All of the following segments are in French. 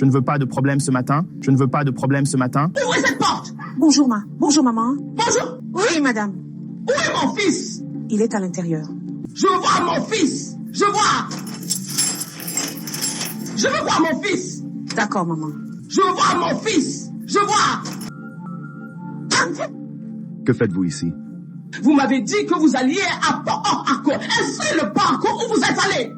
Je ne veux pas de problème ce matin. Je ne veux pas de problème ce matin. Ouvrez cette porte! Bonjour, Bonjour, maman. Bonjour! Oui, madame. Où est mon fils? Il est à l'intérieur. Je veux voir mon fils! Je veux voir mon fils! D'accord, maman. Je veux voir mon fils! Je veux voir! Que faites-vous ici? Vous m'avez dit que vous alliez à Port Harcourt. Est-ce le Port Harcourt où vous êtes allé?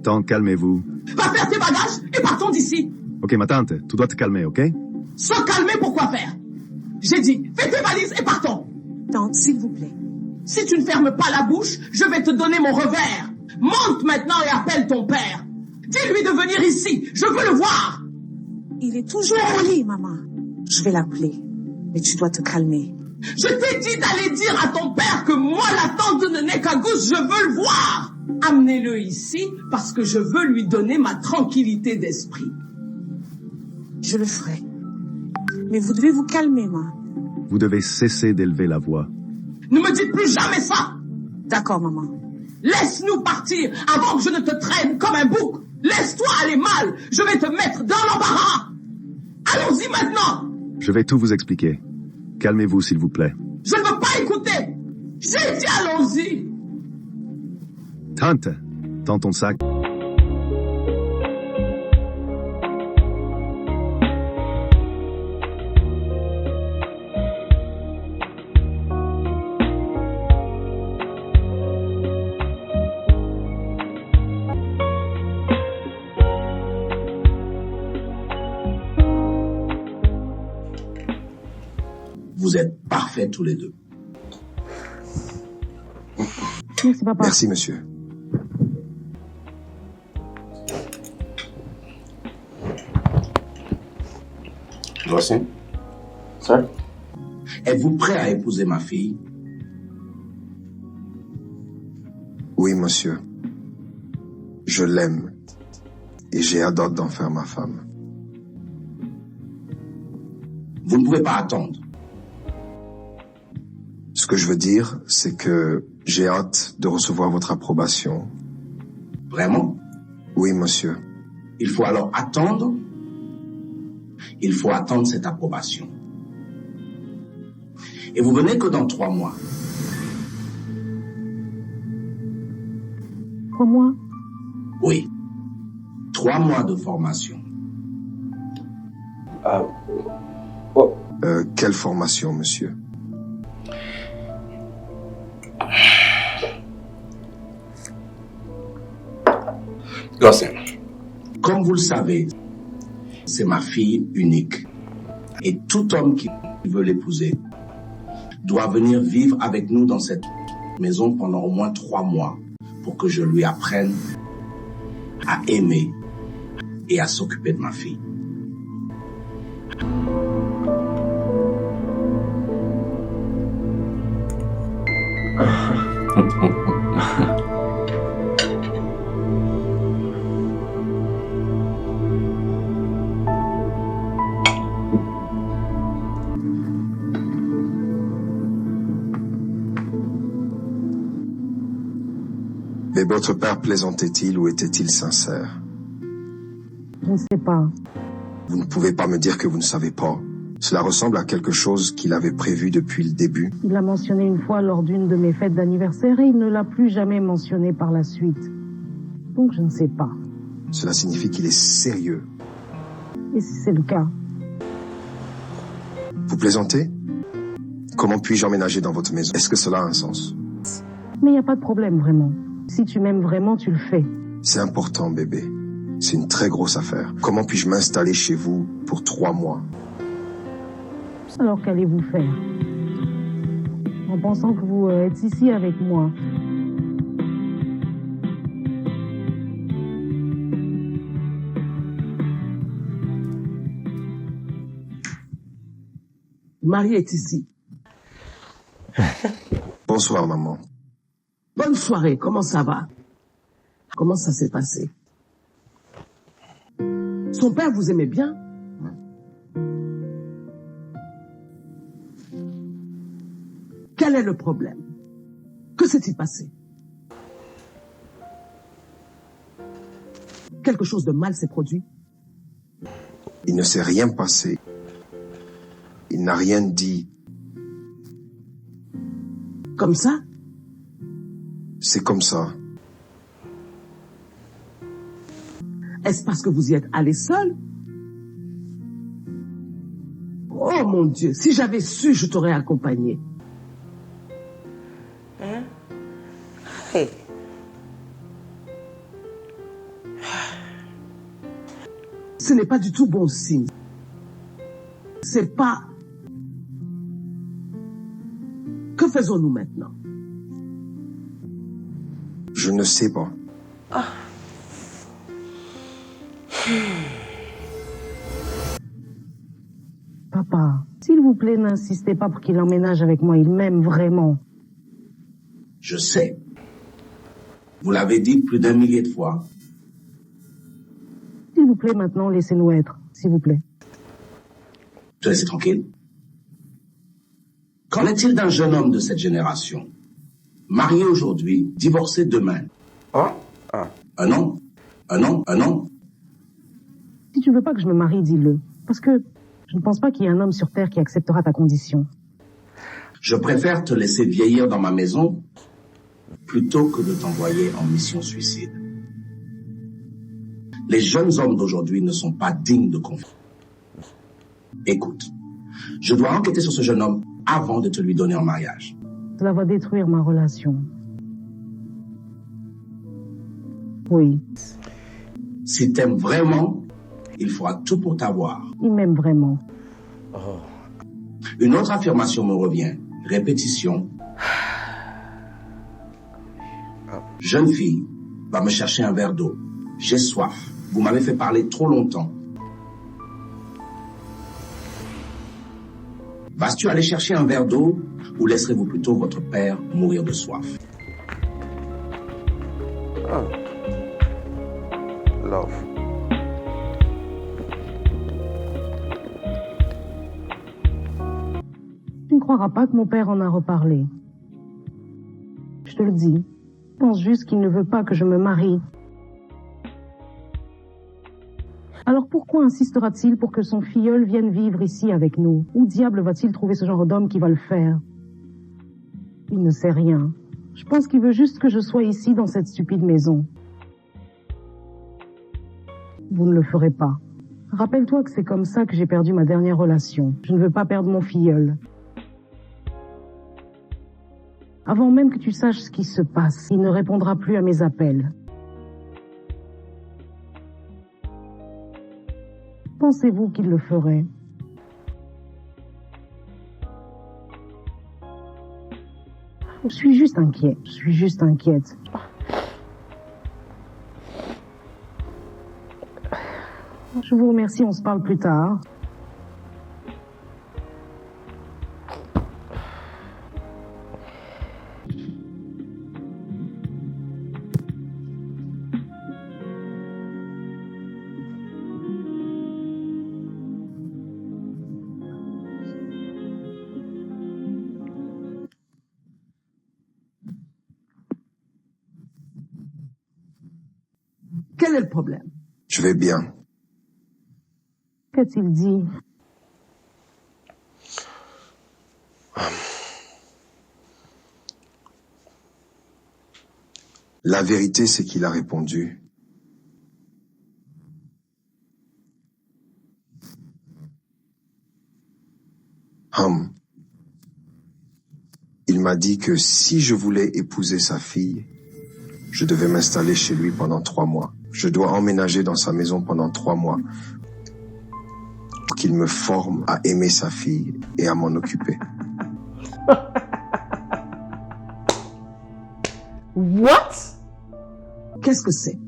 Tante, calmez-vous. Va faire tes bagages et partons d'ici. Ok, ma tante, tu dois te calmer, ok? Se calmer pour quoi faire? J'ai dit, fais tes valises et partons. Tante, s'il vous plaît. Si tu ne fermes pas la bouche, je vais te donner mon revers. Monte maintenant et appelle ton père. Dis-lui de venir ici. Je veux le voir. Il est toujours au lit, maman. Je vais l'appeler. Mais tu dois te calmer. Je t'ai dit d'aller dire à ton père que moi, la tante de Nenekagous, je veux le voir. Amenez-le ici parce que je veux lui donner ma tranquillité d'esprit. Je le ferai. Mais vous devez vous calmer, maman. Vous devez cesser d'élever la voix. Ne me dites plus jamais ça. D'accord, maman. Laisse-nous partir avant que je ne te traîne comme un bouc. Laisse-toi aller mal. Je vais te mettre dans l'embarras. Allons-y maintenant. Je vais tout vous expliquer. Calmez-vous, s'il vous plaît. Je ne veux pas écouter. J'ai dit allons-y. Tante, tends ton sac. Vous êtes parfaits tous les deux. Merci, papa. Merci, monsieur. Voici. Sir? Êtes-vous prêt à épouser ma fille? Oui, monsieur. Je l'aime. Et j'ai hâte d'en faire ma femme. Vous ne pouvez pas attendre. Ce que je veux dire, c'est que j'ai hâte de recevoir votre approbation. Vraiment? Oui, monsieur. Il faut alors attendre. Il faut attendre cette approbation. Et vous venez que dans 3 mois. 3 mois? Oui. 3 mois de formation. Quelle formation, monsieur? Gossin. Comme vous le savez, c'est ma fille unique. Et tout homme qui veut l'épouser doit venir vivre avec nous dans cette maison pendant au moins 3 mois pour que je lui apprenne à aimer et à s'occuper de ma fille. Mais votre père plaisantait-il ou était-il sincère? Je ne sais pas. Vous ne pouvez pas me dire que vous ne savez pas. Cela ressemble à quelque chose qu'il avait prévu depuis le début. Il l'a mentionné une fois lors d'une de mes fêtes d'anniversaire et il ne l'a plus jamais mentionné par la suite. Donc je ne sais pas. Cela signifie qu'il est sérieux. Et si c'est le cas? Vous plaisantez? Comment puis-je emménager dans votre maison? Est-ce que cela a un sens? Mais il n'y a pas de problème, vraiment. Si tu m'aimes vraiment, tu le fais. C'est important, bébé. C'est une très grosse affaire. Comment puis-je m'installer chez vous pour 3 mois? Alors qu'allez-vous faire? En pensant que vous êtes ici avec moi. Marie est ici. Bonsoir, maman. Bonne soirée, comment ça va? Comment ça s'est passé? Son père vous aimait bien? Quel est le problème? Que s'est-il passé? Quelque chose de mal s'est produit? Il ne s'est rien passé. Il n'a rien dit. Comme ça? C'est comme ça. Est-ce parce que vous y êtes allé seul? Oh mon Dieu, si j'avais su, je t'aurais accompagné. Hey. Ce n'est pas du tout bon signe. C'est pas... Que faisons-nous maintenant? Je ne sais pas. Papa, s'il vous plaît, n'insistez pas pour qu'il emménage avec moi. Il m'aime vraiment. Je sais. Vous l'avez dit plus d'1 millier de fois. S'il vous plaît, maintenant, laissez-nous être. S'il vous plaît. Te laissez tranquille. Qu'en est-il d'un jeune homme de cette génération, marié aujourd'hui, divorcé demain? Un an? Si tu veux pas que je me marie, dis-le. Parce que je ne pense pas qu'il y ait un homme sur Terre qui acceptera ta condition. Je préfère te laisser vieillir dans ma maison plutôt que de t'envoyer en mission suicide. Les jeunes hommes d'aujourd'hui ne sont pas dignes de confiance. Écoute, je dois enquêter sur ce jeune homme avant de te lui donner en mariage. Cela va détruire ma relation. Oui, Si t'aimes vraiment, il fera tout pour t'avoir. il m'aime vraiment. Une autre affirmation me revient. Répétition. Jeune fille, va me chercher un verre d'eau. J'ai soif. Vous m'avez fait parler trop longtemps. Vas-tu aller chercher un verre d'eau ou laisserez-vous plutôt votre père mourir de soif? Love. Tu ne croiras pas que mon père en a reparlé. Je te le dis. Je pense juste qu'il ne veut pas que je me marie. Alors pourquoi insistera-t-il pour que son filleul vienne vivre ici avec nous? Où diable va-t-il trouver ce genre d'homme qui va le faire? Il ne sait rien. Je pense qu'il veut juste que je sois ici dans cette stupide maison. Vous ne le ferez pas. Rappelle-toi que c'est comme ça que j'ai perdu ma dernière relation. Je ne veux pas perdre mon filleul. Avant même que tu saches ce qui se passe, il ne répondra plus à mes appels. Pensez-vous qu'il le ferait? Je suis juste inquiète. Je vous remercie, on se parle plus tard. Quel est le problème? Je vais bien. Qu'a-t-il dit? La vérité, c'est qu'il a répondu. Il m'a dit que si je voulais épouser sa fille, je devais m'installer chez lui pendant 3 mois. Je dois emménager dans sa maison pendant 3 mois pour qu'il me forme à aimer sa fille et à m'en occuper. What? Qu'est-ce que c'est?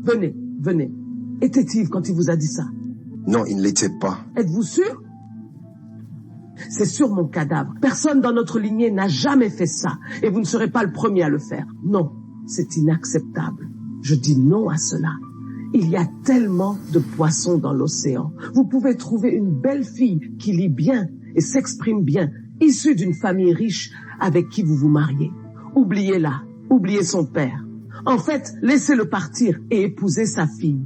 Venez. Était-il quand il vous a dit ça? Non, il ne l'était pas. Êtes-vous sûr? C'est sur mon cadavre. Personne dans notre lignée n'a jamais fait ça. Et vous ne serez pas le premier à le faire. Non, c'est inacceptable. Je dis non à cela. Il y a tellement de poissons dans l'océan. Vous pouvez trouver une belle fille qui lit bien et s'exprime bien, issue d'une famille riche avec qui vous vous mariez. Oubliez-la. Oubliez son père. En fait, laissez-le partir et épouser sa fille.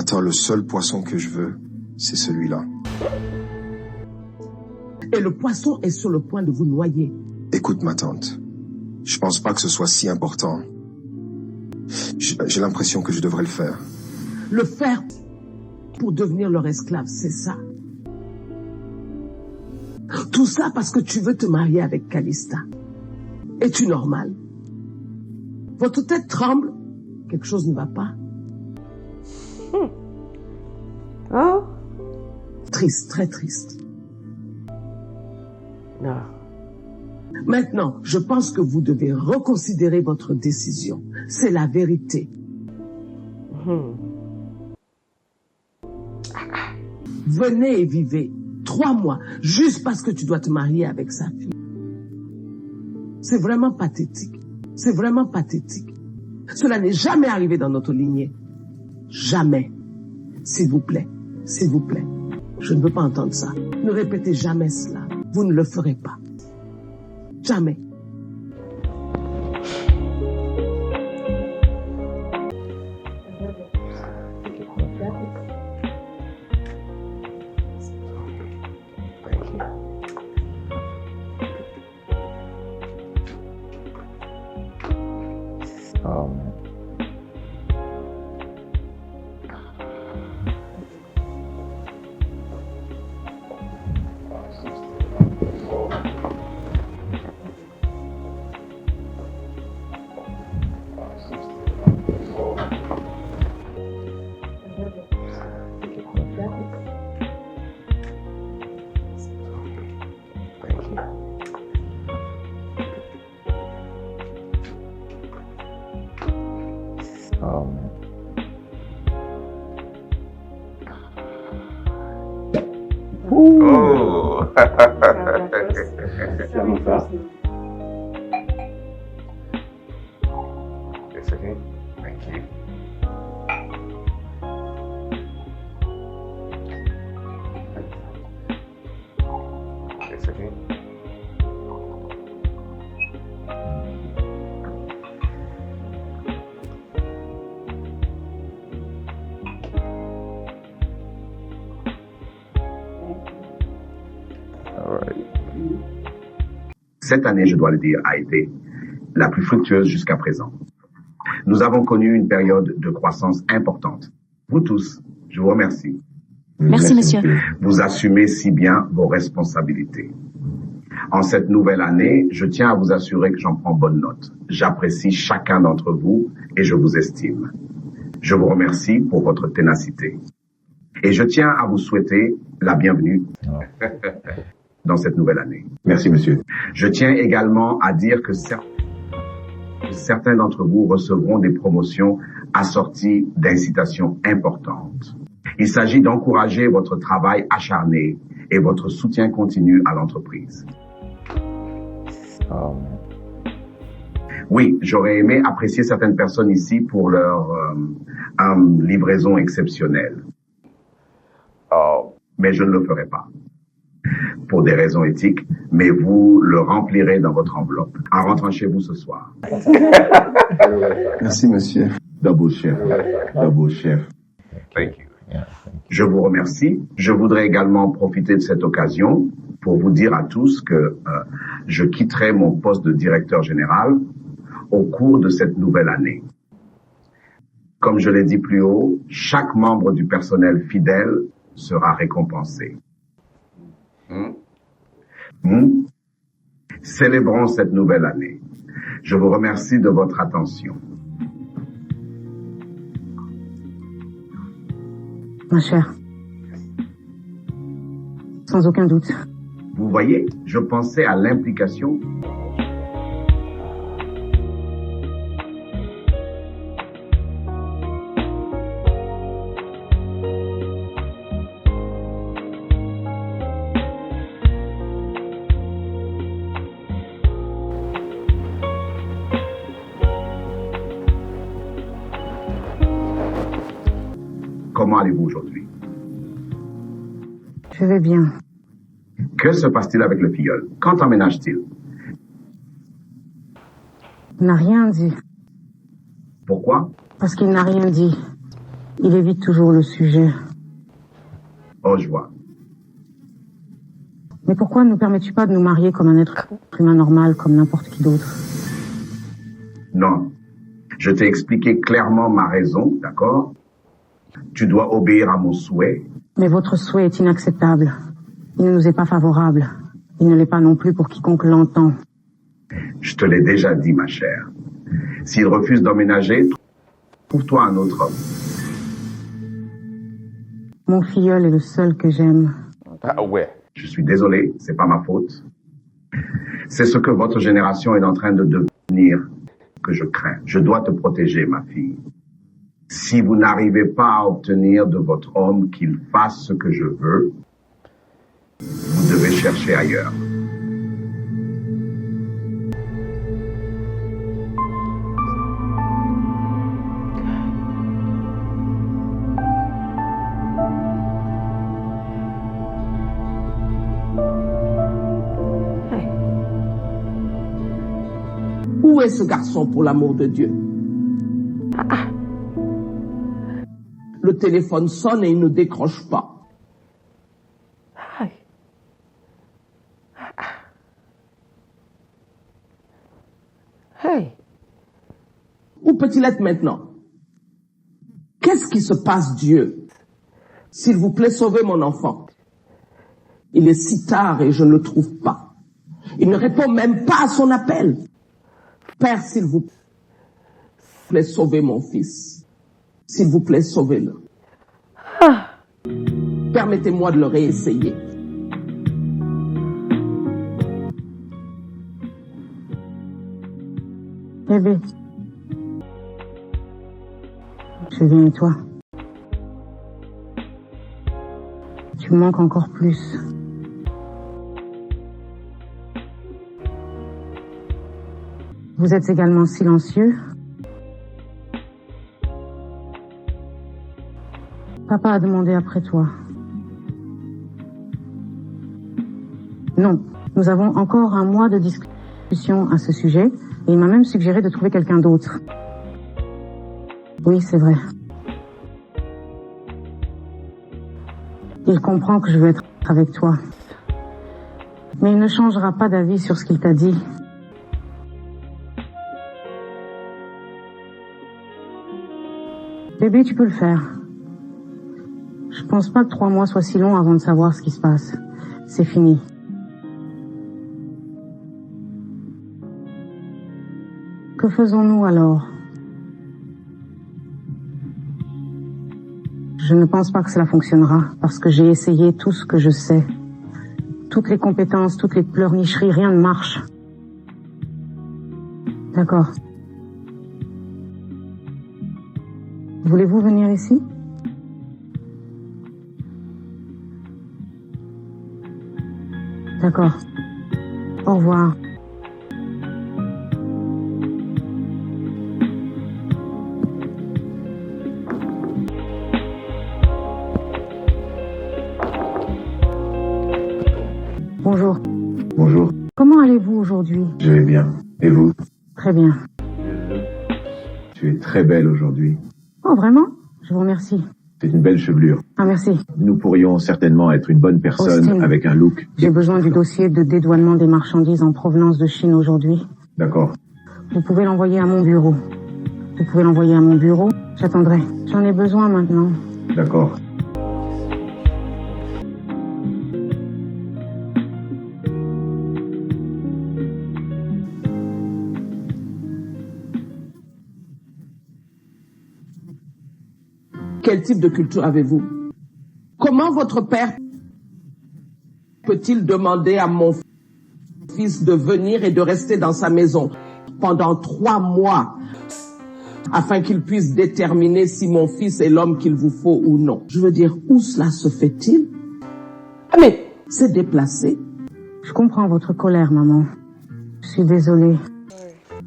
Attends, le seul poisson que je veux, c'est celui-là. Et le poisson est sur le point de vous noyer. Écoute, ma tante. Je pense pas que ce soit si important. J'ai l'impression que je devrais le faire. Le faire pour devenir leur esclave, c'est ça. Tout ça parce que tu veux te marier avec Calista. Es-tu normal? Votre tête tremble. Quelque chose ne va pas. Oh? Triste, très triste. Non. Maintenant, je pense que vous devez reconsidérer votre décision. C'est la vérité. Venez et vivez 3 mois, juste parce que tu dois te marier avec sa fille. C'est vraiment pathétique. C'est vraiment pathétique. Cela n'est jamais arrivé dans notre lignée. Jamais. S'il vous plaît. S'il vous plaît. Je ne veux pas entendre ça. Ne répétez jamais cela. Vous ne le ferez pas. Jamais. Oh, man. Oh, man. Oh! It's okay. Thank you. It's okay. All right. Cette année, je dois le dire, a été la plus fructueuse jusqu'à présent. Nous avons connu une période de croissance importante. Vous tous, je vous remercie. Merci, monsieur. Vous assumez si bien vos responsabilités. En cette nouvelle année, je tiens à vous assurer que j'en prends bonne note. J'apprécie chacun d'entre vous et je vous estime. Je vous remercie pour votre ténacité. Et je tiens à vous souhaiter la bienvenue dans cette nouvelle année. Merci, monsieur. Je tiens également à dire que certains d'entre vous recevront des promotions assorties d'incitations importantes. Il s'agit d'encourager votre travail acharné et votre soutien continu à l'entreprise. Oh, man. Oui, j'aurais aimé apprécier certaines personnes ici pour leur livraison exceptionnelle. Oh, Mais je ne le ferai pas. Pour des raisons éthiques, mais vous le remplirez dans votre enveloppe en rentrant chez vous ce soir. Merci, monsieur. double chef. Double chef. Thank you. Yeah, thank you. Je vous remercie. Je voudrais également profiter de cette occasion pour vous dire à tous que je quitterai mon poste de directeur général au cours de cette nouvelle année. Comme je l'ai dit plus haut, chaque membre du personnel fidèle sera récompensé. Célébrons cette nouvelle année. Je vous remercie de votre attention. Ma chère. Sans aucun doute. Vous voyez, je pensais à l'implication. Comment allez-vous aujourd'hui? Je vais bien. Que se passe-t-il avec le filleul? Quand emménage-t-il? Il n'a rien dit. Pourquoi? Parce qu'il n'a rien dit. Il évite toujours le sujet. Oh, je vois. Mais pourquoi ne nous permets-tu pas de nous marier comme un être humain normal, comme n'importe qui d'autre? Non. Je t'ai expliqué clairement ma raison, d'accord? Tu dois obéir à mon souhait. Mais votre souhait est inacceptable. Il ne nous est pas favorable. Il ne l'est pas non plus pour quiconque l'entend. Je te l'ai déjà dit, ma chère. S'il refuse d'emménager, trouve-toi un autre homme. Mon filleul est le seul que j'aime. Ah ouais. Je suis désolé, c'est pas ma faute. C'est ce que votre génération est en train de devenir que je crains. Je dois te protéger, ma fille. Si vous n'arrivez pas à obtenir de votre homme qu'il fasse ce que je veux, vous devez chercher ailleurs. Où est ce garçon, pour l'amour de Dieu? Le téléphone sonne et il ne décroche pas. Où peut-il être maintenant? Qu'est-ce qui se passe, Dieu? S'il vous plaît, sauvez mon enfant. Il est si tard et je ne le trouve pas. Il ne répond même pas à son appel. Père, s'il vous plaît, sauvez mon fils. S'il vous plaît, sauvez-le. Permettez-moi de le réessayer. Bébé. Je viens et toi. Tu me manques encore plus. Vous êtes également silencieux. Papa a demandé après toi. Non, nous avons encore un mois de discussion à ce sujet et il m'a même suggéré de trouver quelqu'un d'autre. Oui, c'est vrai. Il comprend que je veux être avec toi. Mais il ne changera pas d'avis sur ce qu'il t'a dit. Bébé, tu peux le faire. Je pense pas que 3 mois soient si longs avant de savoir ce qui se passe. C'est fini. Que faisons-nous alors? Je ne pense pas que cela fonctionnera, parce que j'ai essayé tout ce que je sais. Toutes les compétences, toutes les pleurnicheries, rien ne marche. D'accord. Voulez-vous venir ici? D'accord. Au revoir. Bonjour. Bonjour. Comment allez-vous aujourd'hui? Je vais bien. Et vous? Très bien. Tu es très belle aujourd'hui. Oh, vraiment? Je vous remercie. C'est une belle chevelure. Ah, merci. Nous pourrions certainement être une bonne personne Austin, avec un look. j'ai besoin du dossier de dédouanement des marchandises en provenance de Chine aujourd'hui. D'accord. Vous pouvez l'envoyer à mon bureau. Vous pouvez l'envoyer à mon bureau. J'attendrai. J'en ai besoin maintenant. D'accord. Quel type de culture avez-vous? Comment votre père peut-il demander à mon fils de venir et de rester dans sa maison pendant 3 mois afin qu'il puisse déterminer si mon fils est l'homme qu'il vous faut ou non? Je veux dire, où cela se fait-il? Ah, mais c'est déplacé. Je comprends votre colère, maman. Je suis désolée.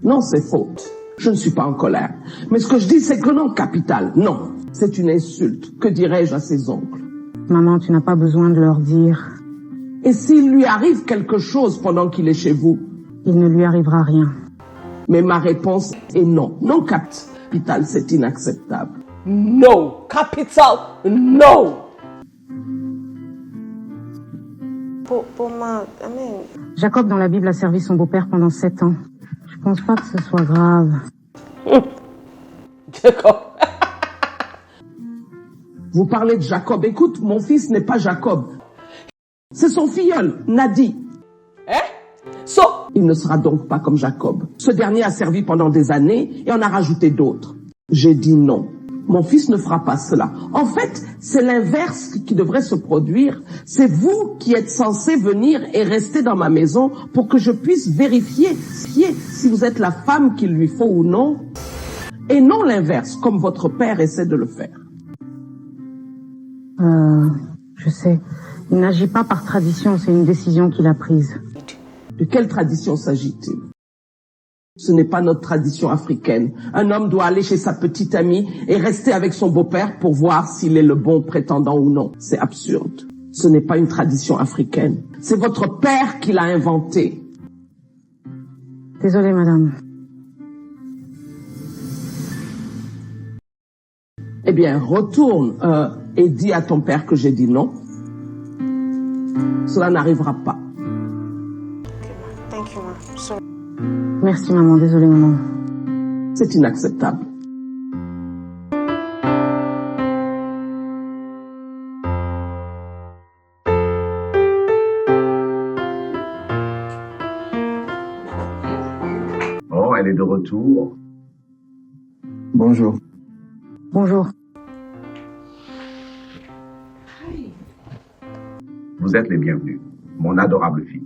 Non, c'est faute. Je ne suis pas en colère. Mais ce que je dis, c'est que non, capital, non. C'est une insulte. Que dirais-je à ses oncles? Maman, tu n'as pas besoin de leur dire. Et s'il lui arrive quelque chose pendant qu'il est chez vous? Il ne lui arrivera rien. Mais ma réponse est non. Non, capital, c'est inacceptable. no. Capital no. Jacob dans la Bible a servi son beau-père pendant 7 ans. Je pense pas que ce soit grave. Jacob. Vous parlez de Jacob. Écoute, mon fils n'est pas Jacob. C'est son filleul, Nadi. Il ne sera donc pas comme Jacob. Ce dernier a servi pendant des années et en a rajouté d'autres. J'ai dit non. Mon fils ne fera pas cela. En fait, c'est l'inverse qui devrait se produire. C'est vous qui êtes censé venir et rester dans ma maison pour que je puisse vérifier si vous êtes la femme qu'il lui faut ou non. Et non l'inverse, comme votre père essaie de le faire. Je sais. Il n'agit pas par tradition, c'est une décision qu'il a prise. De quelle tradition s'agit-il? Ce n'est pas notre tradition africaine. Un homme doit aller chez sa petite amie et rester avec son beau-père pour voir s'il est le bon prétendant ou non. C'est absurde. Ce n'est pas une tradition africaine. C'est votre père qui l'a inventé. Désolée, madame. Eh bien, retourne et dis à ton père que j'ai dit non. Cela n'arrivera pas. Thank you, ma. Sorry. Merci, maman. Désolée, maman. C'est inacceptable. Oh, elle est de retour. Bonjour. Bonjour. Vous êtes les bienvenus, mon adorable fille.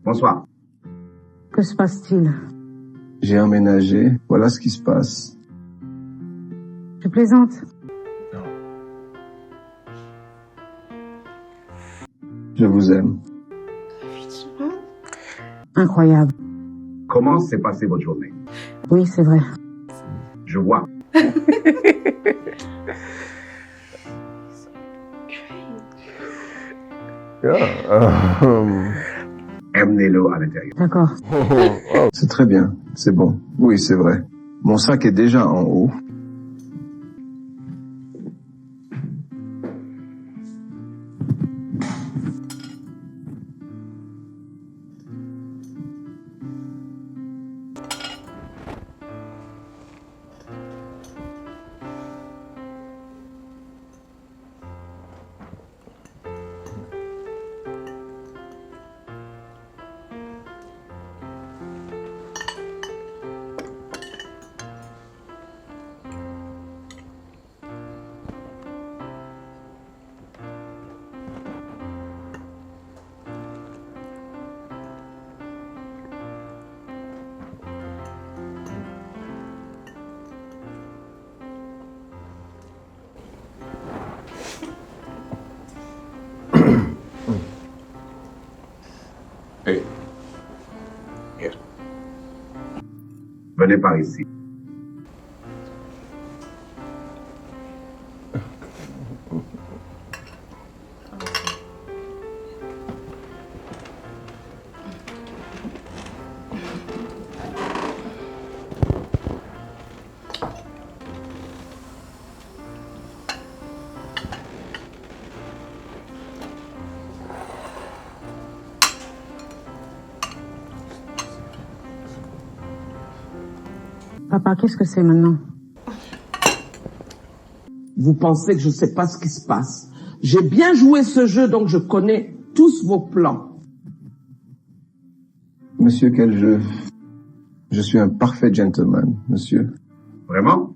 Bonsoir. Que se passe-t-il? J'ai emménagé. Voilà ce qui se passe. Je plaisante. Je vous aime. Incroyable. Comment s'est passée votre journée? Oui, c'est vrai. Je vois. Emmenez-le à l'intérieur. D'accord. C'est très bien. C'est bon. Oui, c'est vrai. Mon sac est déjà en haut. Hey. Here. Venez par ici. Papa, qu'est-ce que c'est maintenant? Vous pensez que je ne sais pas ce qui se passe. J'ai bien joué ce jeu, donc je connais tous vos plans. Monsieur, quel jeu? Je suis un parfait gentleman, monsieur. Vraiment?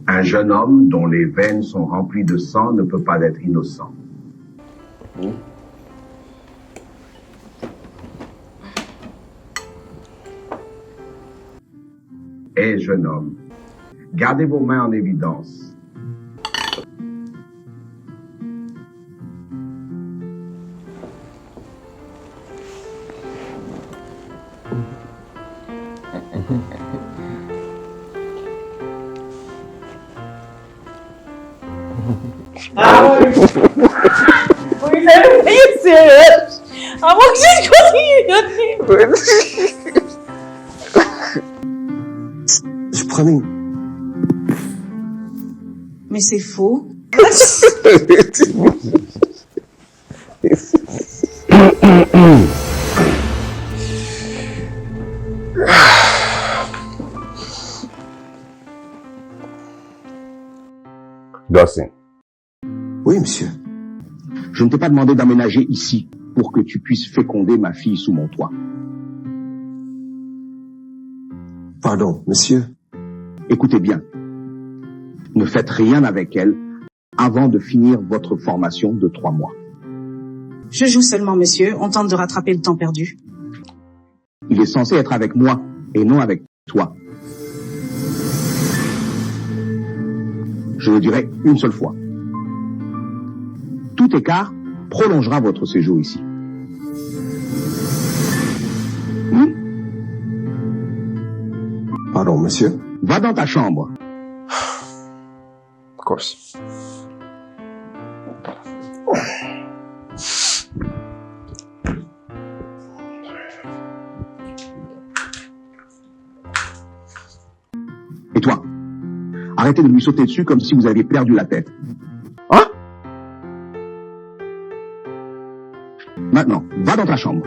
Un jeune homme dont les veines sont remplies de sang ne peut pas être innocent. Hé, jeune homme, gardez vos mains en évidence. Are you serious? I'm actually going to Mais c'est faux. Dawson. Oui, monsieur. Je ne t'ai pas demandé d'aménager ici pour que tu puisses féconder ma fille sous mon toit. Pardon, monsieur. Écoutez bien. Ne faites rien avec elle avant de finir votre formation de 3 mois. Je joue seulement, monsieur. On tente de rattraper le temps perdu. Il est censé être avec moi et non avec toi. Je le dirai une seule fois. Tout écart prolongera votre séjour ici. Pardon, monsieur. Va dans ta chambre. Of course. Et toi, arrêtez de lui sauter dessus comme si vous aviez perdu la tête. Hein? Maintenant, va dans ta chambre.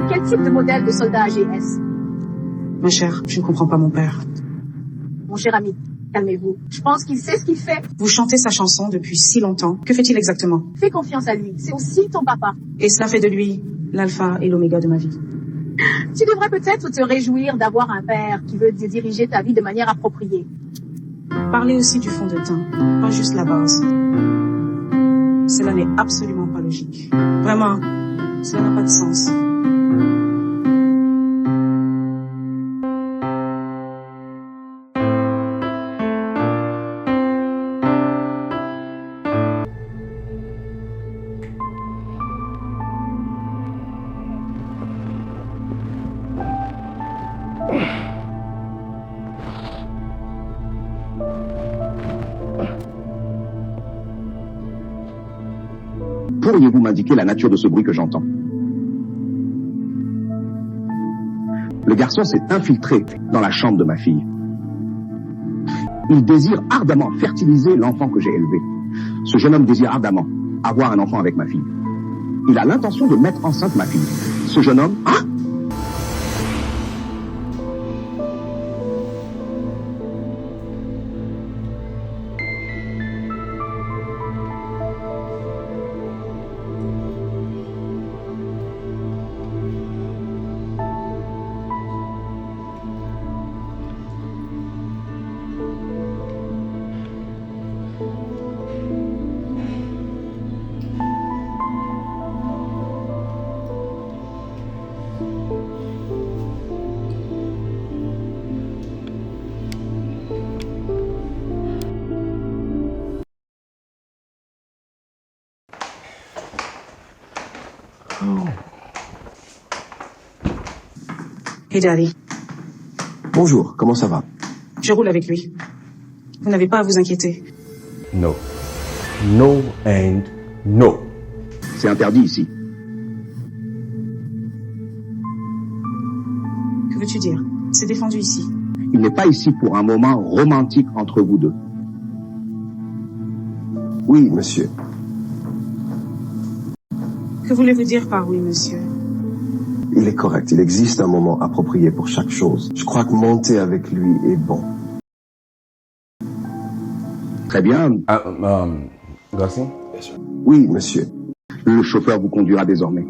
Quel type de modèle de soldat AGS? Ma chère, je ne comprends pas mon père. Mon cher ami, calmez-vous. Je pense qu'il sait ce qu'il fait. Vous chantez sa chanson depuis si longtemps. Que fait-il exactement? Fais confiance à lui. C'est aussi ton papa. Et cela fait de lui l'alpha et l'oméga de ma vie. Tu devrais peut-être te réjouir d'avoir un père qui veut diriger ta vie de manière appropriée. Parlez aussi du fond de teint, pas juste la base. Cela n'est absolument pas logique. Vraiment, cela n'a pas de sens. Pourriez-vous m'indiquer la nature de ce bruit que j'entends? Le garçon s'est infiltré dans la chambre de ma fille. Il désire ardemment fertiliser l'enfant que j'ai élevé. Ce jeune homme désire ardemment avoir un enfant avec ma fille. Il a l'intention de mettre enceinte ma fille. Ce jeune homme... Hein? Hey Daddy, Bonjour, comment ça va? je roule avec lui. Vous n'avez pas à vous inquiéter. No. No and no. C'est interdit ici. Que veux-tu dire? C'est défendu ici. Il n'est pas ici pour un moment romantique entre vous deux. Oui, monsieur. Que voulez-vous dire par oui, monsieur? Il est correct. Il existe un moment approprié pour chaque chose. Je crois que monter avec lui est bon. Très bien. Dawson? Oui, monsieur. Le chauffeur vous conduira désormais.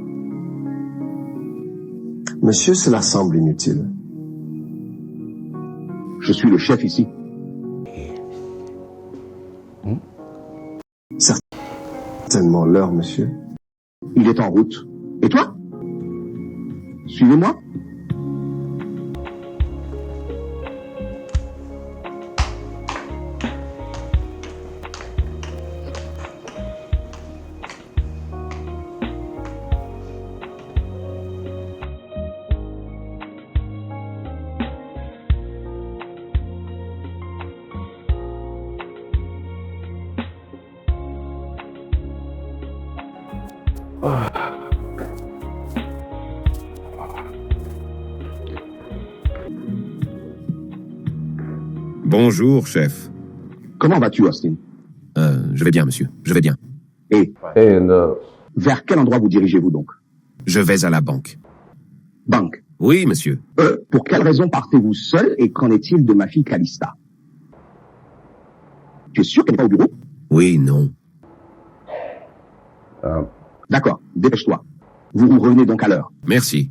Monsieur, cela semble inutile. Je suis le chef ici. Certainement l'heure, monsieur. Il est en route. Et toi? Suivez-moi. Bonjour, chef. Comment vas-tu, Austin? Je vais bien, monsieur. Je vais bien. Et vers quel endroit vous dirigez-vous donc? Je vais à la banque. Banque? Oui, monsieur. Pour quelle raison partez-vous seul et qu'en est-il de ma fille Calista? Tu es sûr qu'elle n'est pas au bureau? Oui, non. D'accord, dépêche-toi. Vous revenez donc à l'heure. Merci.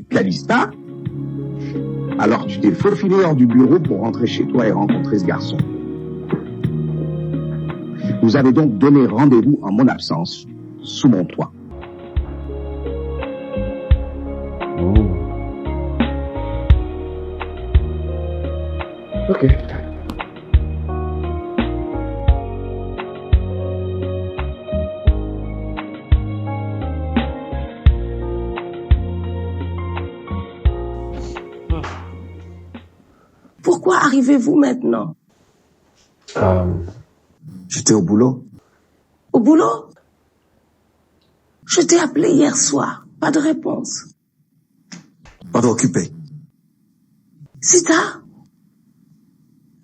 Calista? Alors tu t'es faufilé hors du bureau pour rentrer chez toi et rencontrer ce garçon. Vous avez donc donné rendez-vous en mon absence, sous mon toit. Ok. Pourquoi arrivez-vous maintenant? J'étais au boulot. Au boulot? Je t'ai appelé hier soir. Pas de réponse. Pardon, occupé. Sita?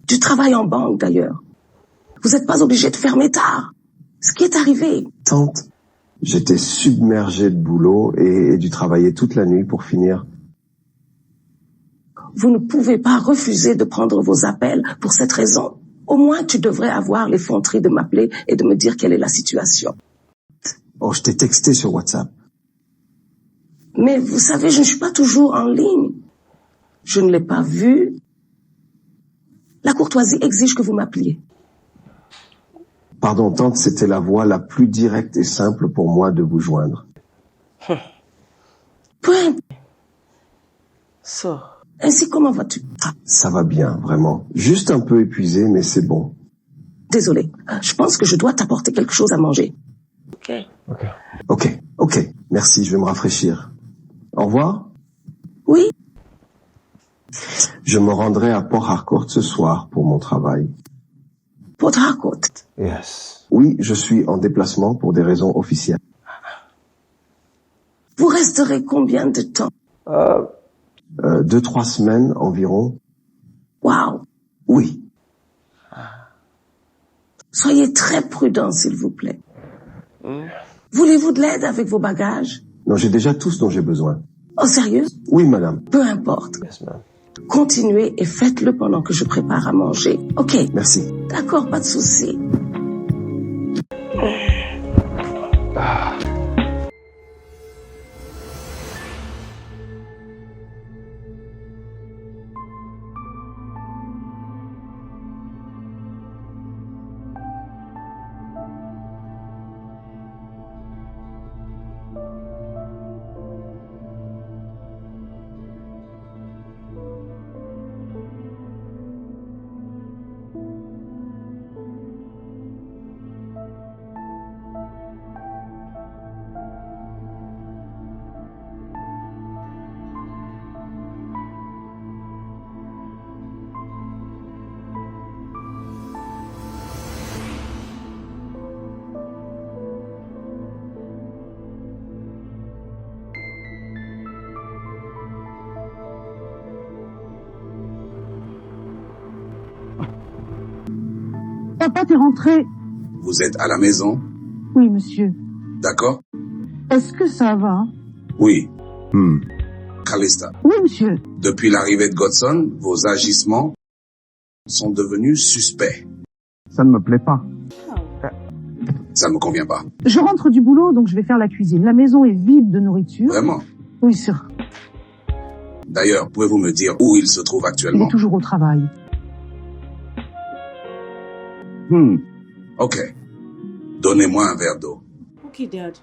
Tu travailles en banque d'ailleurs. Vous n'êtes pas obligé de fermer tard. Ce qui est arrivé. Tante, j'étais submergé de boulot et dû travailler toute la nuit pour finir. Vous ne pouvez pas refuser de prendre vos appels pour cette raison. Au moins, tu devrais avoir l'effronterie de m'appeler et de me dire quelle est la situation. Oh, je t'ai texté sur WhatsApp. Mais vous savez, je ne suis pas toujours en ligne. Je ne l'ai pas vu. La courtoisie exige que vous m'appeliez. Pardon, tante, c'était la voie la plus directe et simple pour moi de vous joindre. Peu So. Ainsi, comment vas-tu? Ça va bien, vraiment. Juste un peu épuisé, mais c'est bon. Désolé. Je pense que je dois t'apporter quelque chose à manger. Ok. Merci, je vais me rafraîchir. Au revoir. Oui. Je me rendrai à Port Harcourt ce soir pour mon travail. Port Harcourt? Yes. Oui, je suis en déplacement pour des raisons officielles. Vous resterez combien de temps? 2-3 semaines environ. Wow. Oui. Soyez très prudent, s'il vous plaît. Voulez-vous de l'aide avec vos bagages? Non, j'ai déjà tout ce dont j'ai besoin. Oh, sérieux? Oui, madame. Peu importe. Yes, ma'am. Continuez et faites-le pendant que je prépare à manger. Ok. Merci. D'accord, pas de souci. Papa, t'es rentré? Vous êtes à la maison? Oui, monsieur. D'accord? Est-ce que ça va? Oui. Calista, Oui, monsieur. depuis l'arrivée de Godson, vos agissements sont devenus suspects. Ça ne me plaît pas. Ça ne me convient pas. Je rentre du boulot, donc je vais faire la cuisine. La maison est vide de nourriture. Vraiment? Oui, sûr. D'ailleurs, pouvez-vous me dire où il se trouve Il actuellement? est toujours au travail. Ok. Donnez-moi un verre d'eau. Okay, Dad.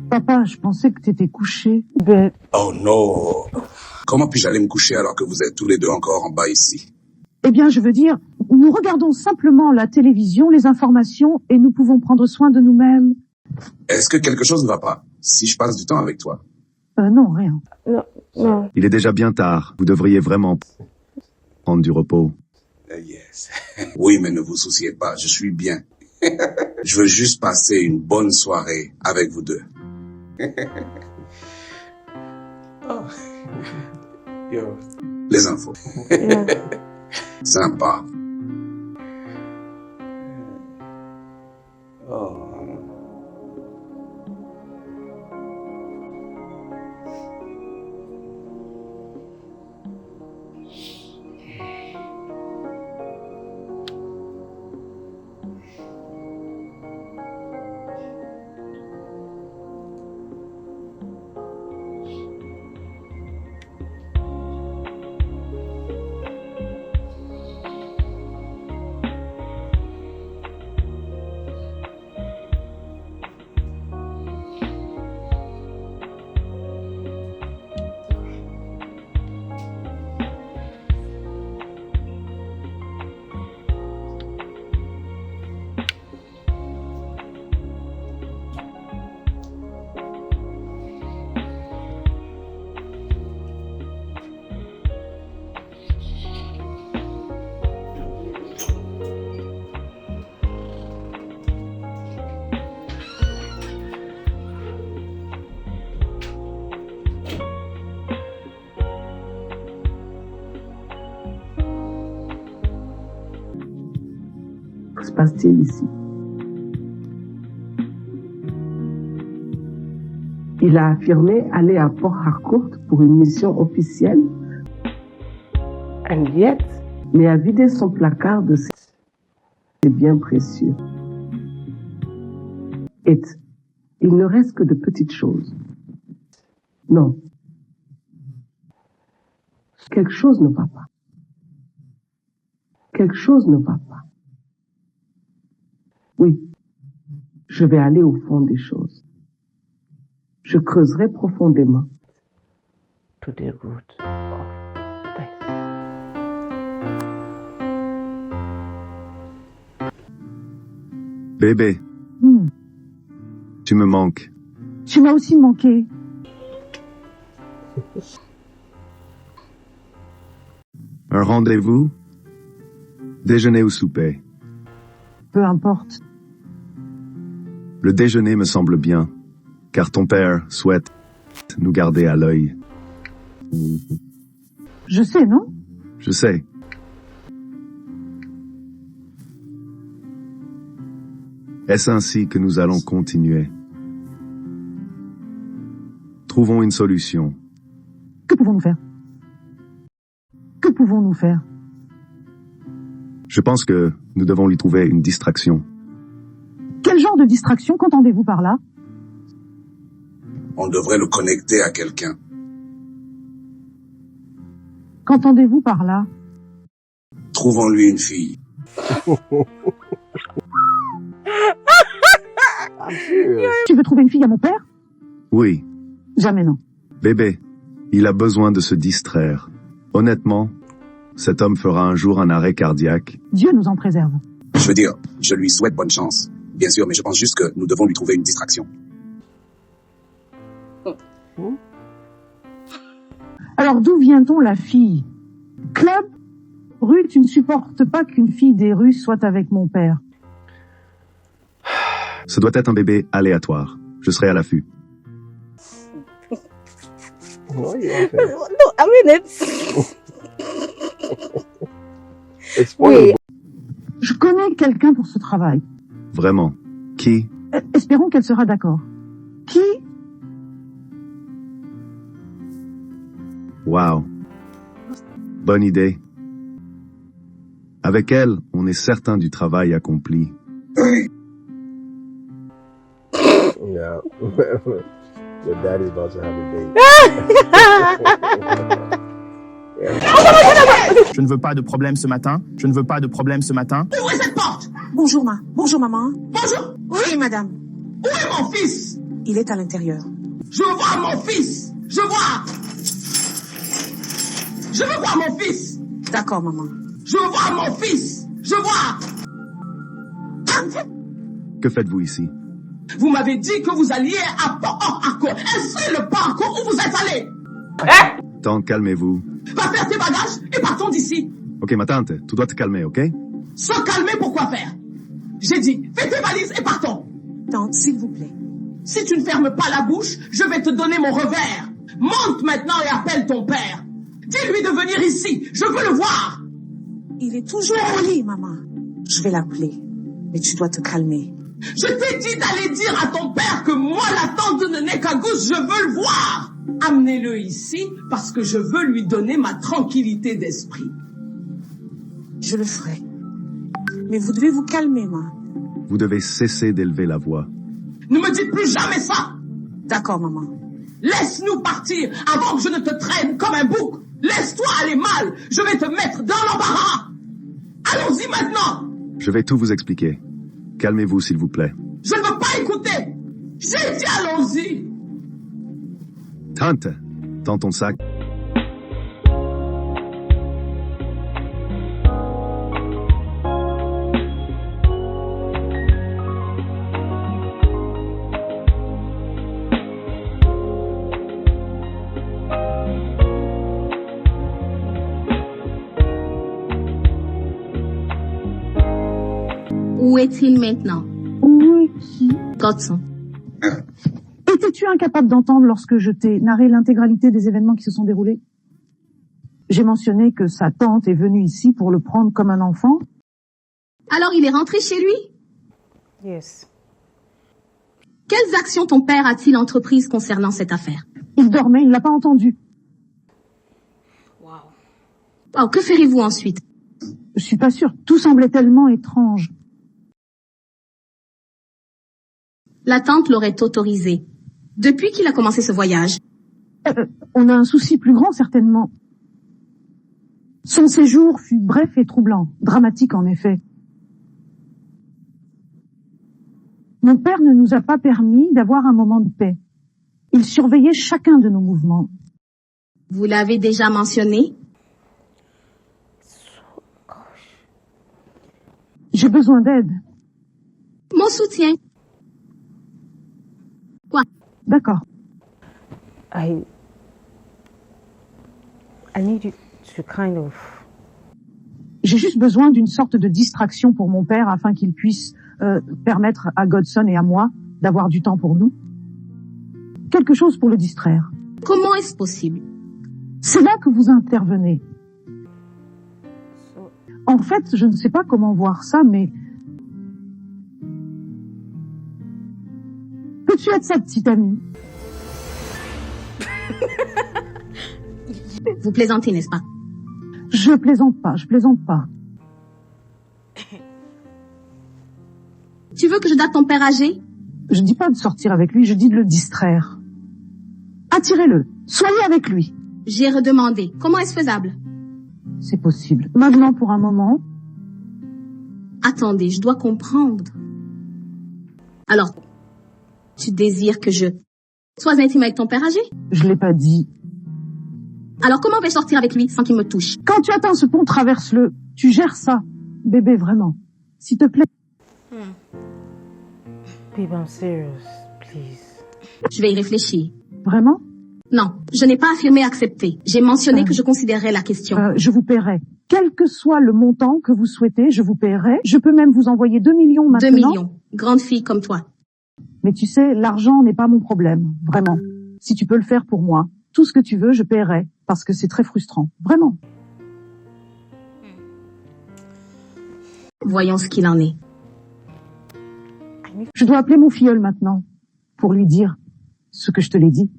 Papa, je pensais que t'étais couché. Oh non. Comment puis-je aller me coucher alors que vous êtes tous les deux encore en bas ici? Eh bien, je veux dire, nous regardons simplement la télévision, les informations, et nous pouvons prendre soin de nous-mêmes. Est-ce que quelque chose ne va pas si je passe du temps avec toi? Non, rien. Non. Il est déjà bien tard. Vous devriez vraiment prendre du repos. Yes. Oui, mais ne vous souciez pas, je suis bien. Je veux juste passer une bonne soirée avec vous deux. Oh. Yo. Les infos. Yeah. Sympa. Oh. Que se passe-t-il ici? Il a affirmé aller à Port Harcourt pour une mission officielle, And yet, mais a vidé son placard de ses biens précieux. Et il ne reste que de petites choses. Non. Quelque chose ne va pas. Quelque chose ne va pas. Oui, je vais aller au fond des choses. Je creuserai profondément. to the root of this. Bébé, tu me manques. Tu m'as aussi manqué. Un rendez-vous? Déjeuner ou souper? Peu importe. Le déjeuner me semble bien, car ton père souhaite nous garder à l'œil. Je sais, non? Je sais. Est-ce ainsi que nous allons continuer? Trouvons une solution. Que pouvons-nous faire? Que pouvons-nous faire? Je pense que nous devons lui trouver une distraction. Quel genre de distraction qu'entendez-vous par là? On devrait le connecter à quelqu'un. Qu'entendez-vous par là? Trouvons-lui une fille. Tu veux trouver une fille à mon père? Oui, Jamais non. bébé, il a besoin de se distraire. Honnêtement, cet homme fera un jour un arrêt cardiaque. Dieu nous en préserve. Je veux dire, je lui souhaite bonne chance. Bien sûr, mais je pense juste que nous devons lui trouver une distraction. Alors d'où vient-on la fille? Club? Rue, tu ne supportes pas qu'une fille des rues soit avec mon père. Ce doit être un bébé aléatoire. Je serai à l'affût. What are you laughing at? No, I mean it's. It's funny. Je connais quelqu'un pour ce travail. Vraiment. Qui? Espérons qu'elle sera d'accord. Qui? Wow. Bonne idée. Avec elle, on est certain du travail accompli. Yeah. Your daddy's about to have a date. Je ne veux pas de problème ce matin. Je ne veux pas de problème ce matin. Ouvrez cette porte! Bonjour, Bonjour, maman. Bonjour. Oui, madame. Où est mon fils? Il est à l'intérieur. Je veux voir mon fils. Je veux voir mon fils. D'accord, maman. Je veux voir mon fils. Je veux voir. Que faites-vous ici? Vous m'avez dit que vous alliez à Port Harcourt. Est-ce le Port Harcourt où vous êtes allé? Tante, calmez-vous. Va faire tes bagages et partons d'ici. Ok, ma tante, tu dois te calmer, ok? Se calmer pour quoi faire? J'ai dit, fais tes valises et partons. Tante, s'il vous plaît. Si tu ne fermes pas la bouche, je vais te donner mon revers. Monte maintenant et appelle ton père. Dis-lui de venir ici. Je veux le voir. Il est toujours au lit, maman. Je vais l'appeler. Mais tu dois te calmer. Je t'ai dit d'aller dire à ton père que moi, la tante de Nenekagous, je veux le voir. Amenez-le ici parce que je veux lui donner ma tranquillité d'esprit. Je le ferai. Mais vous devez vous calmer, maman. Vous devez cesser d'élever la voix. Ne me dites plus jamais ça. D'accord, maman. Laisse-nous partir avant que je ne te traîne comme un bouc. Laisse-toi aller mal. Je vais te mettre dans l'embarras. Allons-y maintenant. Je vais tout vous expliquer. Calmez-vous, s'il vous plaît. Je ne veux pas écouter. J'ai dit allons-y. Tante, tends ton sac. Où est-il maintenant? Où est-il? Godson. Étais-tu incapable d'entendre lorsque je t'ai narré l'intégralité des événements qui se sont déroulés? J'ai mentionné que sa tante est venue ici pour le prendre comme un enfant. Alors il est rentré chez lui? Yes. Quelles actions ton père a-t-il entreprises concernant cette affaire? Il dormait, il ne l'a pas entendu. Wow, que ferez-vous ensuite? Je suis pas sûre, tout semblait tellement étrange. La tante l'aurait autorisé. Depuis qu'il a commencé ce voyage. On a un souci plus grand, certainement. Son séjour fut bref et troublant, dramatique en effet. Mon père ne nous a pas permis d'avoir un moment de paix. Il surveillait chacun de nos mouvements. Vous l'avez déjà mentionné? J'ai besoin d'aide. Mon soutien. Quoi? D'accord. I need you to kind of... J'ai juste besoin d'une sorte de distraction pour mon père afin qu'il puisse permettre à Godson et à moi d'avoir du temps pour nous. Quelque chose pour le distraire. Comment est-ce possible? C'est là que vous intervenez. En fait, je ne sais pas comment voir ça, mais... Peux-tu être sa petite amie? Vous plaisantez, n'est-ce pas? Je plaisante pas. Tu veux que je date ton père âgé? Je dis pas de sortir avec lui, je dis de le distraire. Attirez-le, soyez avec lui. J'ai redemandé. Comment est-ce faisable? C'est possible. Maintenant, pour un moment. Attendez, je dois comprendre. Alors, tu désires que je sois intime avec ton père âgé? Je l'ai pas dit. Alors comment vais-je sortir avec lui sans qu'il me touche? Quand tu atteins ce pont, traverse-le. Tu gères ça, bébé, vraiment. S'il te plaît. Babe, I'm serious, please. Je vais y réfléchir. Vraiment? Non, je n'ai pas affirmé accepter. J'ai mentionné que je considérerais la question. Je vous paierai. Quel que soit le montant que vous souhaitez, je vous paierai. Je peux même vous envoyer 2 millions maintenant. 2 millions. Grande fille comme toi. Mais tu sais, l'argent n'est pas mon problème. Vraiment. Si tu peux le faire pour moi, tout ce que tu veux, je paierai. Parce que c'est très frustrant. Vraiment. Voyons ce qu'il en est. Je dois appeler mon filleul maintenant. Pour lui dire ce que je te l'ai dit.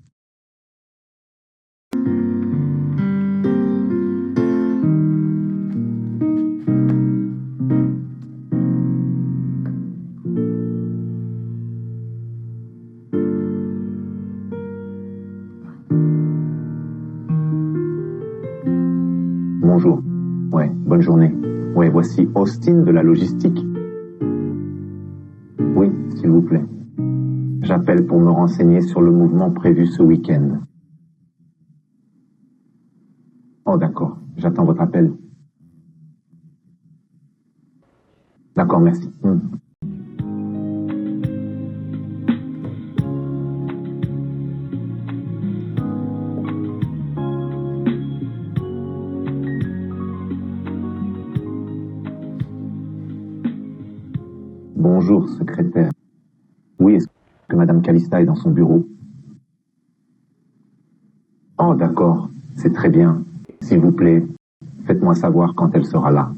Bonjour. Ouais, bonne journée. Ouais, voici Austin de la logistique. s'il vous plaît. J'appelle pour me renseigner sur le mouvement prévu ce week-end. Oh, d'accord. J'attends votre appel. D'accord, merci. Bonjour, secrétaire. Oui, est-ce que Madame Calista est dans son bureau? Oh, d'accord. C'est très bien. S'il vous plaît, faites-moi savoir quand elle sera là.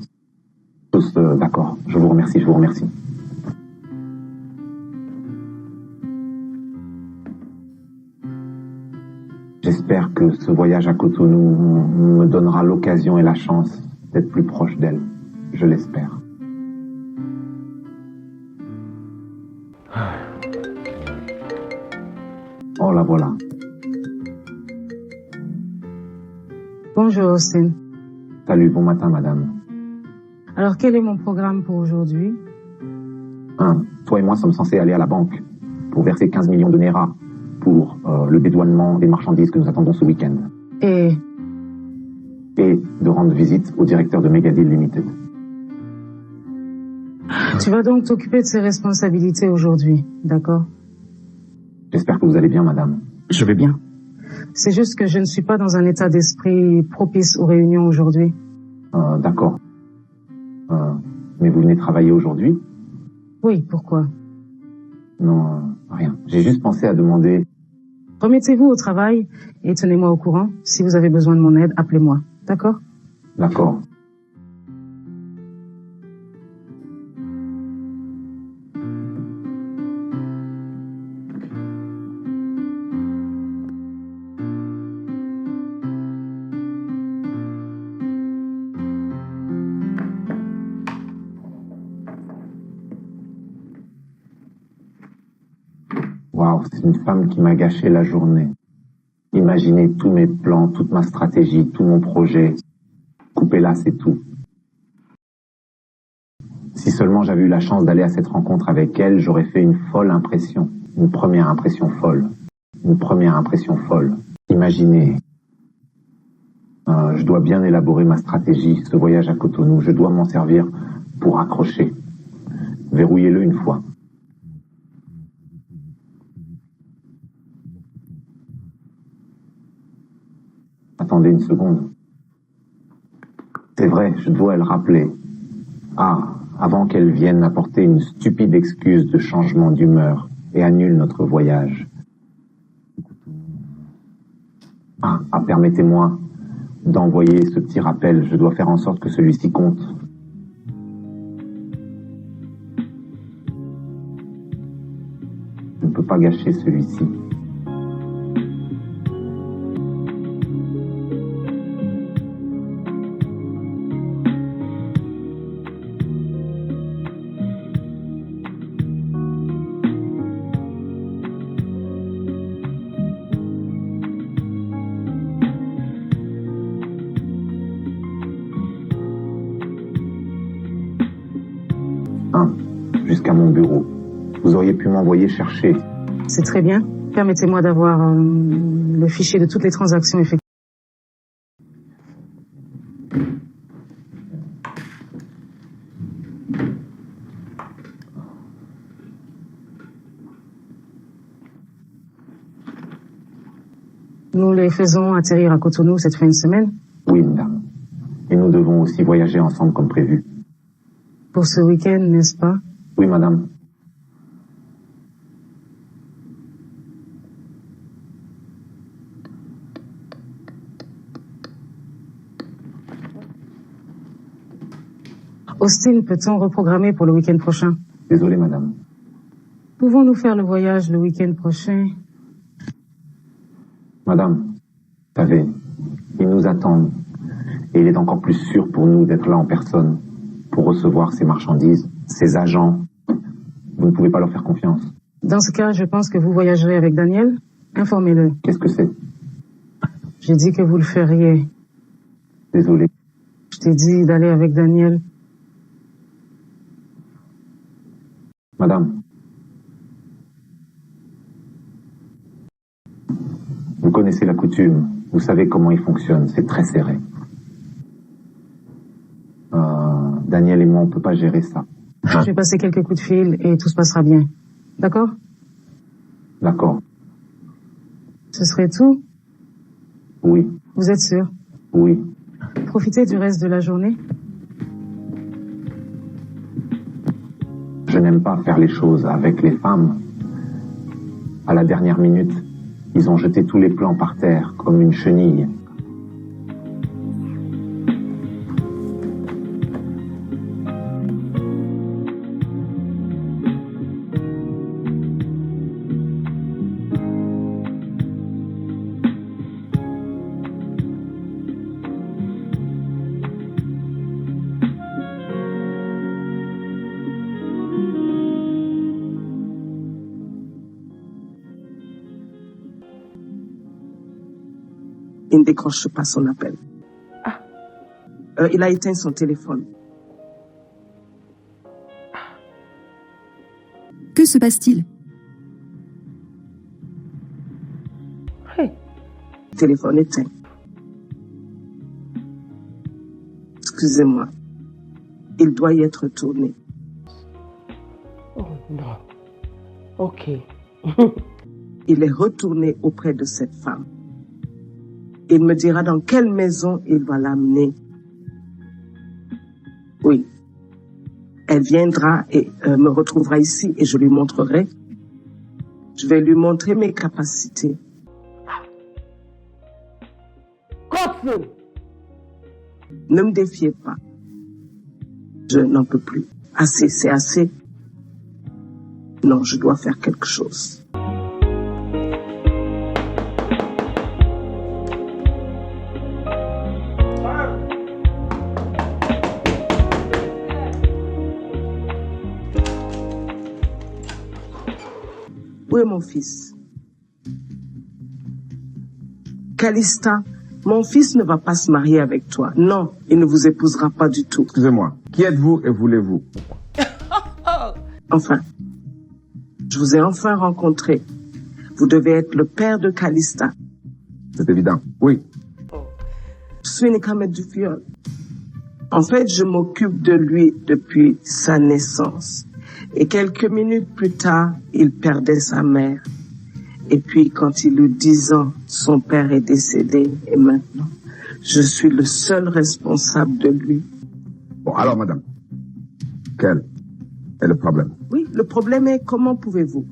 Tous, d'accord. Je vous remercie, je vous remercie. J'espère que ce voyage à Cotonou me donnera l'occasion et la chance d'être plus proche d'elle. Je l'espère. Oh, la voilà. Bonjour, Austin. Salut, bon matin, madame. Alors, quel est mon programme pour aujourd'hui? Toi et moi sommes censés aller à la banque pour verser 15 millions de Naira pour le dédouanement des marchandises que nous attendons ce week-end. Et de rendre visite au directeur de Megadeal Limited. Tu vas donc t'occuper de ces responsabilités aujourd'hui, d'accord? J'espère que vous allez bien, madame. Je vais bien. C'est juste que je ne suis pas dans un état d'esprit propice aux réunions aujourd'hui. D'accord. Mais vous venez travailler aujourd'hui? Oui, pourquoi? Non, rien. J'ai juste pensé à demander... Remettez-vous au travail et tenez-moi au courant. Si vous avez besoin de mon aide, appelez-moi. D'accord? D'accord. Waouh, c'est une femme qui m'a gâché la journée. Imaginez tous mes plans, toute ma stratégie, tout mon projet. Coupez là, c'est tout. Si seulement j'avais eu la chance d'aller à cette rencontre avec elle, j'aurais fait une folle impression. Une première impression folle. Une première impression folle. Imaginez. Je dois bien élaborer ma stratégie, ce voyage à Cotonou. Je dois m'en servir pour accrocher. Verrouillez-le une fois. Attendez une seconde. C'est vrai, je dois le rappeler. Avant qu'elle vienne apporter une stupide excuse de changement d'humeur et annule notre voyage. Permettez-moi d'envoyer ce petit rappel. Je dois faire en sorte que celui-ci compte. Je ne peux pas gâcher celui-ci. Jusqu'à mon bureau. Vous auriez pu m'envoyer chercher. C'est très bien. Permettez-moi d'avoir le fichier de toutes les transactions effectuées. Nous les faisons atterrir à Cotonou cette fin de semaine. Oui, madame. Et nous devons aussi voyager ensemble comme prévu. Pour ce week-end, n'est-ce pas? Oui, madame. Austin, peut-on reprogrammer pour le week-end prochain? Désolé, madame. Pouvons-nous faire le voyage le week-end prochain? Madame, vous savez, ils nous attendent. Et il est encore plus sûr pour nous d'être là en personne, pour recevoir ces marchandises, ces agents. Vous ne pouvez pas leur faire confiance. Dans ce cas, je pense que vous voyagerez avec Daniel. Informez-le. Qu'est-ce que c'est? J'ai dit que vous le feriez. Désolé. Je t'ai dit d'aller avec Daniel. Madame, connaissez la coutume, vous savez comment il fonctionne, c'est très serré. Daniel et moi, on peut pas gérer ça. Je vais passer quelques coups de fil et tout se passera bien. D'accord? D'accord. Ce serait tout? Oui. Vous êtes sûr? Oui. Profitez du reste de la journée. Je n'aime pas faire les choses avec les femmes. À la dernière minute, ils ont jeté tous les plans par terre, comme une chenille. Il ne décroche pas son appel. Il a éteint son téléphone. Que se passe-t-il? Téléphone éteint. Excusez-moi. Il doit y être retourné. Oh non. Ok. Il est retourné auprès de cette femme. Il me dira dans quelle maison il va l'amener. Oui. Elle viendra et me retrouvera ici et je lui montrerai. Je vais lui montrer mes capacités. Ne me défiez pas. Je n'en peux plus. Assez, c'est assez. Non, je dois faire quelque chose. Où est mon fils? Calista, mon fils ne va pas se marier avec toi. Non, il ne vous épousera pas du tout. Excusez-moi, qui êtes-vous et voulez-vous? Enfin, je vous ai enfin rencontré. Vous devez être le père de Calista. C'est évident, oui. Je suis Nicomet du viol. En fait, je m'occupe de lui depuis sa naissance. Et quelques minutes plus tard, il perdait sa mère. Et puis, quand il eut 10 ans, son père est décédé. Et maintenant, je suis le seul responsable de lui. Bon, alors, madame, quel est le problème? Oui, le problème est, comment pouvez-vous?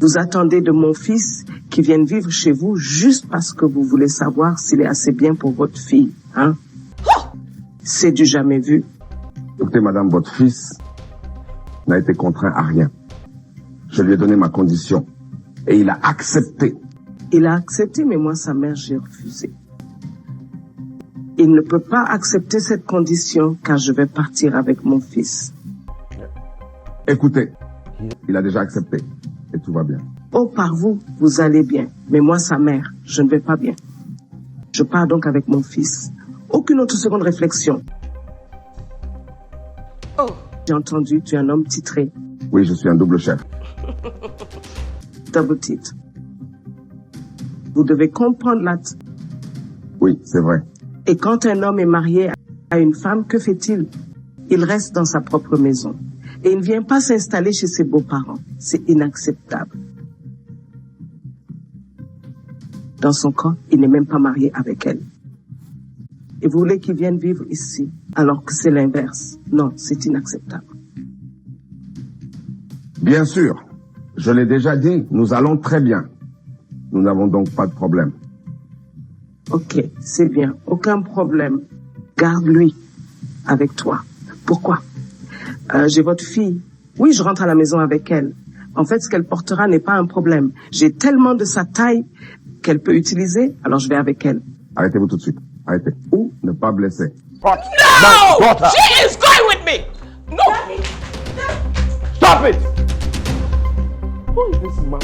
Vous attendez de mon fils qui vienne vivre chez vous juste parce que vous voulez savoir s'il est assez bien pour votre fille, hein? C'est du jamais vu. Écoutez, madame, votre fils n'a été contraint à rien. Je lui ai donné ma condition et il a accepté. Il a accepté, mais moi, sa mère, j'ai refusé. Il ne peut pas accepter cette condition car je vais partir avec mon fils. Écoutez, il a déjà accepté et tout va bien. Oh, par vous, vous allez bien. Mais moi, sa mère, je ne vais pas bien. Je pars donc avec mon fils. Aucune autre seconde réflexion. Oh. J'ai entendu, tu es un homme titré. Oui, je suis un double chef. Double titre. Vous devez comprendre Oui, c'est vrai. Et quand un homme est marié à une femme, que fait-il? Il reste dans sa propre maison. Et il ne vient pas s'installer chez ses beaux-parents. C'est inacceptable. Dans son cas, il n'est même pas marié avec elle. Et vous voulez qu'il vienne vivre ici, alors que c'est l'inverse. Non, c'est inacceptable. Bien sûr, je l'ai déjà dit, nous allons très bien. Nous n'avons donc pas de problème. Ok, c'est bien, aucun problème. Garde-lui avec toi. Pourquoi? J'ai votre fille. Oui, je rentre à la maison avec elle. En fait, ce qu'elle portera n'est pas un problème. J'ai tellement de sa taille qu'elle peut utiliser, alors je vais avec elle. Arrêtez-vous tout de suite. Arrêtez. Ou ne pas blesser. No! She is going with me! No! Stop it! Who is this man?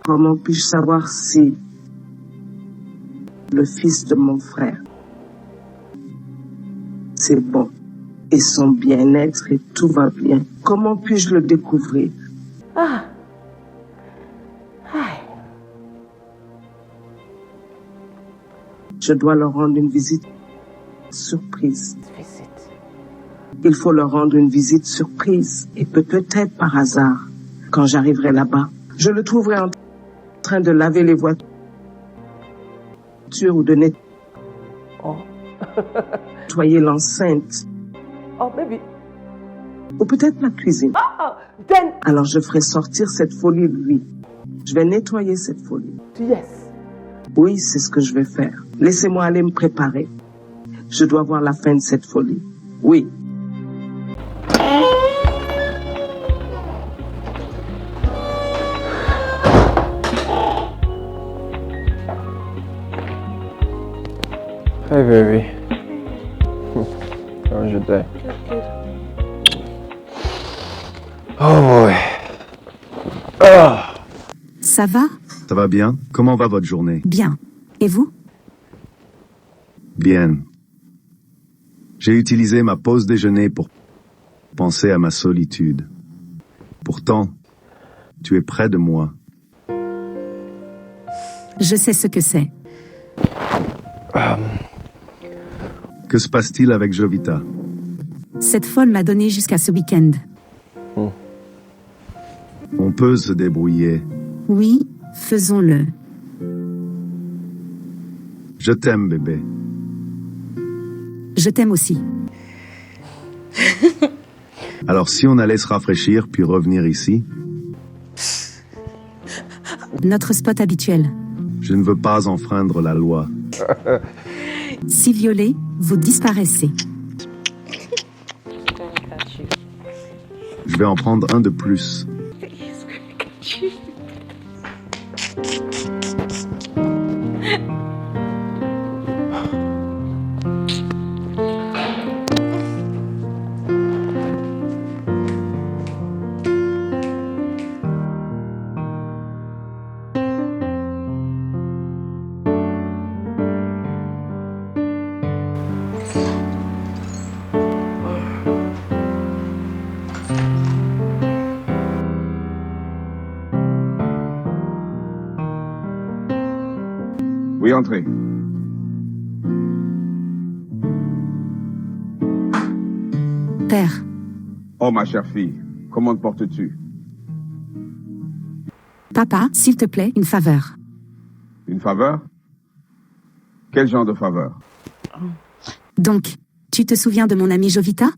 Comment puis-je savoir si le fils de mon frère, c'est bon et son bien-être et tout va bien? Comment puis-je le découvrir? Ah. Je dois leur rendre une visite surprise. Il faut leur rendre une visite surprise et peut-être par hasard, quand j'arriverai là-bas, je le trouverai en train de laver les voitures ou de nettoyer l'enceinte. Oh, baby. Ou peut-être la cuisine. Then... Alors je ferai sortir cette folie de lui. Je vais nettoyer cette folie. Yes. Oui, c'est ce que je vais faire. Laissez-moi aller me préparer. Je dois voir la fin de cette folie. Oui. Hey baby. Comment je t'aime? Oh boy. Ça va? Ça va bien? Comment va votre journée? Bien. Et vous? Bien. J'ai utilisé ma pause déjeuner pour penser à ma solitude. Pourtant, tu es près de moi. Je sais ce que c'est. Que se passe-t-il avec Jovita? Cette folle m'a donné jusqu'à ce week-end. On peut se débrouiller. Oui, faisons-le. Je t'aime, bébé. Je t'aime aussi. Alors si on allait se rafraîchir puis revenir ici? Notre spot habituel. Je ne veux pas enfreindre la loi. Si violé, vous disparaissez. Je vais en prendre un de plus. Oui, entrez. Père. Oh, ma chère fille, comment te portes-tu? Papa, s'il te plaît, une faveur. Une faveur? Quel genre de faveur? Donc, tu te souviens de mon amie Jovita?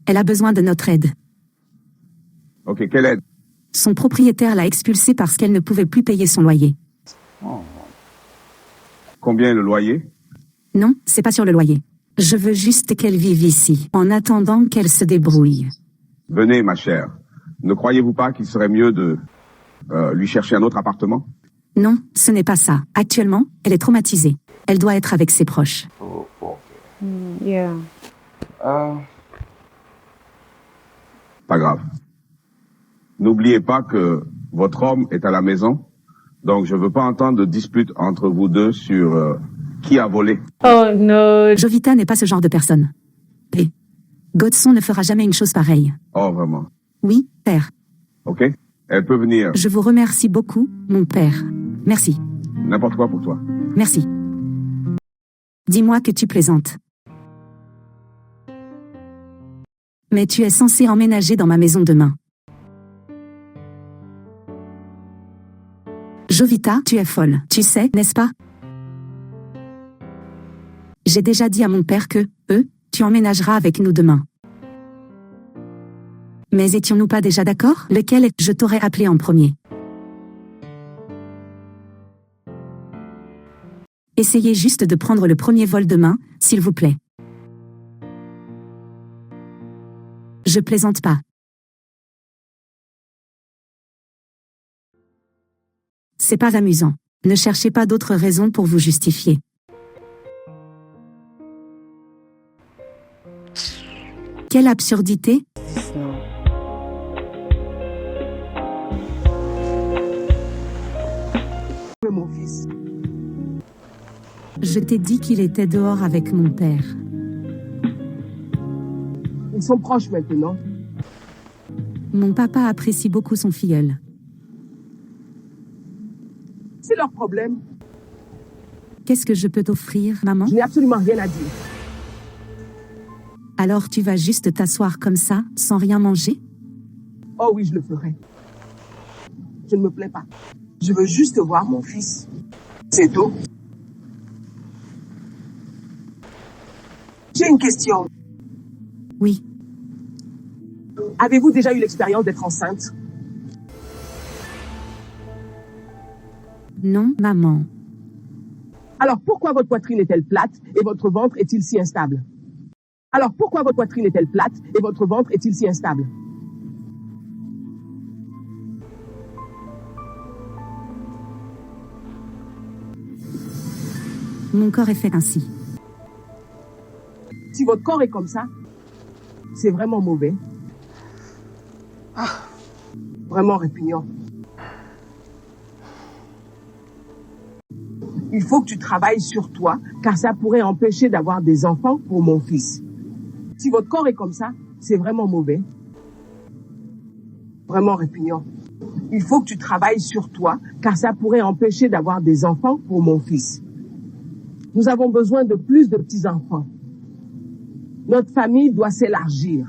Elle a besoin de notre aide. Ok, quelle aide? Son propriétaire l'a expulsée parce qu'elle ne pouvait plus payer son loyer. Combien est le loyer? Non, c'est pas sur le loyer. Je veux juste qu'elle vive ici, en attendant qu'elle se débrouille. Venez, ma chère. Ne croyez-vous pas qu'il serait mieux de lui chercher un autre appartement? Non, ce n'est pas ça. Actuellement, elle est traumatisée. Elle doit être avec ses proches. Yeah. Pas grave. N'oubliez pas que votre homme est à la maison, donc je veux pas entendre de dispute entre vous deux sur qui a volé. Oh non. Jovita n'est pas ce genre de personne. Et Godson ne fera jamais une chose pareille. Oh, vraiment? Oui, père. Ok? Elle peut venir. Je vous remercie beaucoup, mon père. Merci. N'importe quoi pour toi. Merci. Dis-moi que tu plaisantes. Mais tu es censé emménager dans ma maison demain. Jovita, tu es folle, tu sais, n'est-ce pas? J'ai déjà dit à mon père que, tu emménageras avec nous demain. Mais étions-nous pas déjà d'accord? Lequel je t'aurais appelé en premier? Essayez juste de prendre le premier vol demain, s'il vous plaît. Je plaisante pas. C'est pas amusant. Ne cherchez pas d'autres raisons pour vous justifier. Quelle absurdité! Je t'ai dit qu'il était dehors avec mon père. Ils sont proches maintenant. Mon papa apprécie beaucoup son filleul. C'est leur problème. Qu'est-ce que je peux t'offrir, maman? Je n'ai absolument rien à dire. Alors tu vas juste t'asseoir comme ça, sans rien manger? Oh oui, je le ferai. Je ne me plains pas. Je veux juste voir mon fils. C'est tout. J'ai une question. Oui. Avez-vous déjà eu l'expérience d'être enceinte? Non, maman. Alors pourquoi votre poitrine est-elle plate et votre ventre est-il si instable? Alors pourquoi votre poitrine est-elle plate et votre ventre est-il si instable? Mon corps est fait ainsi. Si votre corps est comme ça, c'est vraiment mauvais. Vraiment répugnant. Il faut que tu travailles sur toi, car ça pourrait empêcher d'avoir des enfants pour mon fils. Si votre corps est comme ça, c'est vraiment mauvais. Vraiment répugnant. Il faut que tu travailles sur toi, car ça pourrait empêcher d'avoir des enfants pour mon fils. Nous avons besoin de plus de petits-enfants. Notre famille doit s'élargir.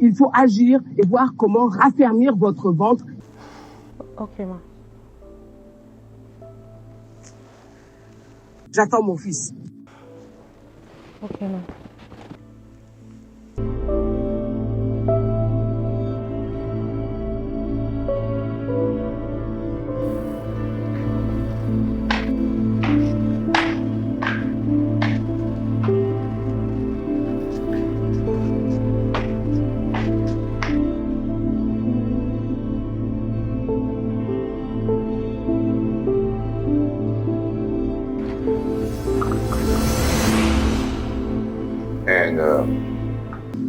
Il faut agir et voir comment raffermir votre ventre. Ok, ma. J'attends mon fils. Ok, ma.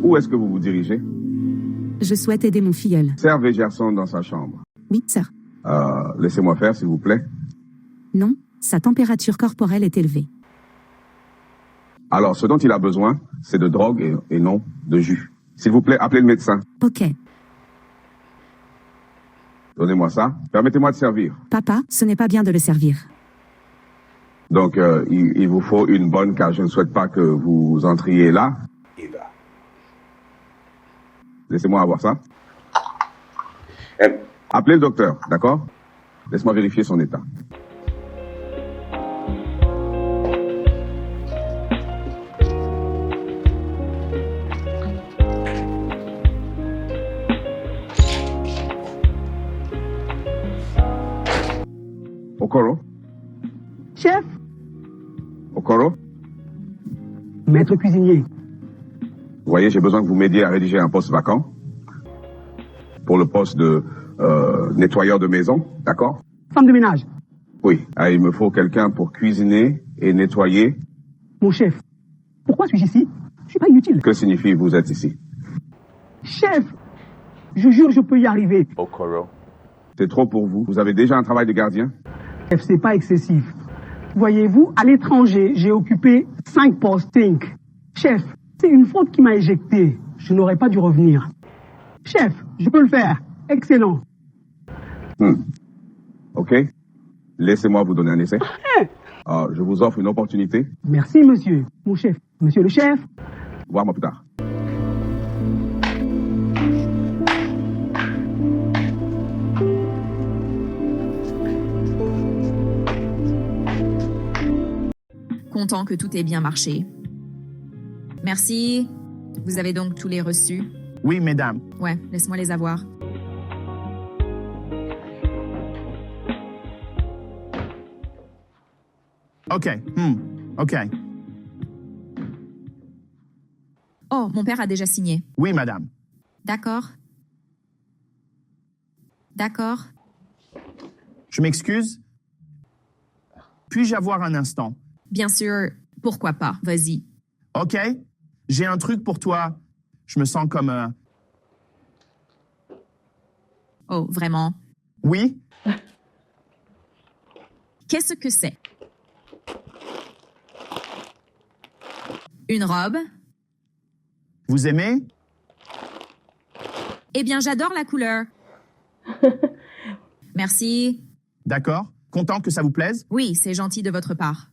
Où est-ce que vous vous dirigez? Je souhaite aider mon filleul. Servez Gerson dans sa chambre. Oui, sir. Laissez-moi faire, s'il vous plaît. Non, sa température corporelle est élevée. Alors, ce dont il a besoin, c'est de drogue et non de jus. S'il vous plaît, appelez le médecin. Ok. Donnez-moi ça. Permettez-moi de servir. Papa, ce n'est pas bien de le servir. Donc, il vous faut une bonne, car je ne souhaite pas que vous entriez là. Laissez-moi avoir ça. Appelez le docteur, d'accord? Laisse-moi vérifier son état. Okoro? Chef? Okoro? Maître cuisinier. Vous voyez, j'ai besoin que vous m'aidiez à rédiger un poste vacant pour le poste de nettoyeur de maison, d'accord? Femme de ménage. Oui, il me faut quelqu'un pour cuisiner et nettoyer. Mon chef, pourquoi suis-je ici? Je suis pas inutile. Que signifie vous êtes ici? Chef, je jure je peux y arriver. Okoro. C'est trop pour vous. Vous avez déjà un travail de gardien? Chef, c'est pas excessif. Voyez-vous, à l'étranger, j'ai occupé 5 postings. Chef, c'est une faute qui m'a éjecté. Je n'aurais pas dû revenir. Chef, je peux le faire. Excellent. Ok. Laissez-moi vous donner un essai. Je vous offre une opportunité. Merci, monsieur. Mon chef. Monsieur le chef. Voir-moi plus tard. Content que tout ait bien marché. Merci. Vous avez donc tous les reçus? Oui, mesdames. Ouais, laisse-moi les avoir. OK. OK. Oh, mon père a déjà signé. Oui, madame. D'accord. D'accord. Je m'excuse. Puis-je avoir un instant? Bien sûr. Pourquoi pas? Vas-y. OK. J'ai un truc pour toi. Je me sens comme... Oh, vraiment? Oui? Qu'est-ce que c'est? Une robe? Vous aimez? Eh bien, j'adore la couleur. Merci. D'accord. Content que ça vous plaise? Oui, c'est gentil de votre part.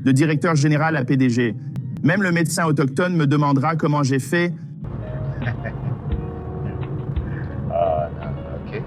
De directeur général à PDG. Même le médecin autochtone me demandera comment j'ai fait. OK.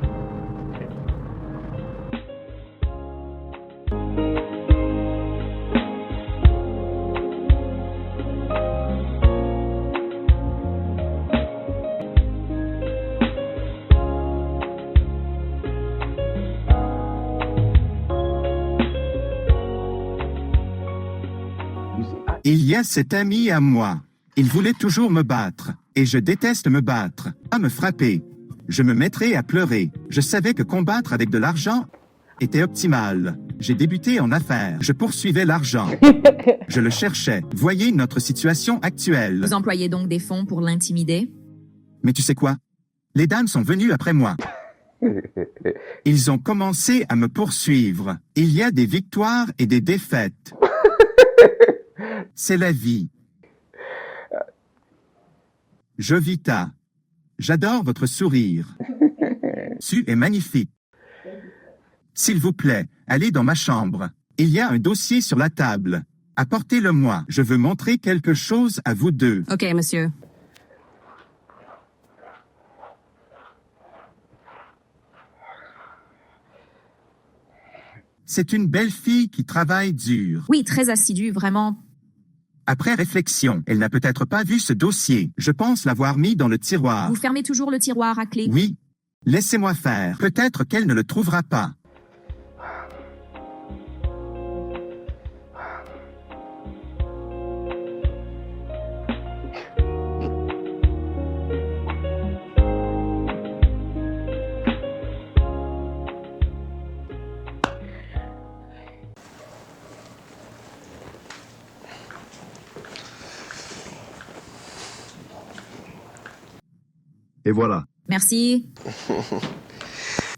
Il y a cet ami à moi. Il voulait toujours me battre. Et je déteste me battre. À me frapper. Je me mettrais à pleurer. Je savais que combattre avec de l'argent était optimal. J'ai débuté en affaires. Je poursuivais l'argent. Je le cherchais. Voyez notre situation actuelle. Vous employez donc des fonds pour l'intimider? Mais tu sais quoi? Les dames sont venues après moi. Ils ont commencé à me poursuivre. Il y a des victoires et des défaites. C'est la vie. Jovita, j'adore votre sourire. Tu es magnifique. S'il vous plaît, allez dans ma chambre. Il y a un dossier sur la table. Apportez-le-moi. Je veux montrer quelque chose à vous deux. OK, monsieur. C'est une belle fille qui travaille dur. Oui, très assidue, vraiment. Après réflexion, elle n'a peut-être pas vu ce dossier. Je pense l'avoir mis dans le tiroir. Vous fermez toujours le tiroir à clé? Oui. Laissez-moi faire. Peut-être qu'elle ne le trouvera pas. Et voilà. Merci.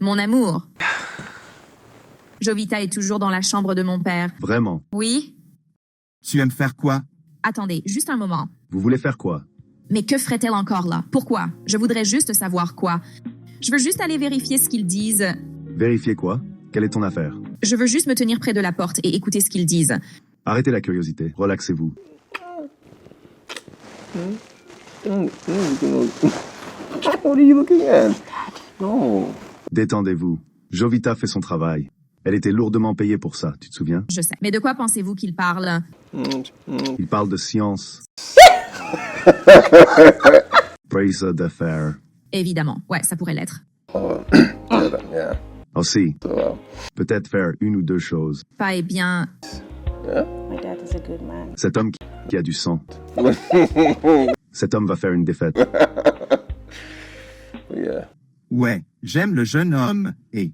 Mon amour. Jovita est toujours dans la chambre de mon père. Vraiment. Oui? Tu aimes faire quoi? Attendez, juste un moment. Vous voulez faire quoi? Mais que ferait-elle encore là? Pourquoi? Je voudrais juste savoir quoi. Je veux juste aller vérifier ce qu'ils disent. Vérifier quoi? Quelle est ton affaire? Je veux juste me tenir près de la porte et écouter ce qu'ils disent. Arrêtez la curiosité. Relaxez-vous. What are you looking at? No. Détendez-vous. Jovita fait son travail. Elle était lourdement payée pour ça, tu te souviens? Je sais. Mais de quoi pensez-vous qu'il parle? Il parle de science. Bracer d'affaires. Évidemment. Ouais, ça pourrait l'être. Aussi. Peut-être faire une ou deux choses. Pas et bien. My dad is a good man. Cet homme qui a du sang. Cet homme va faire une défaite. Ouais, j'aime le jeune homme et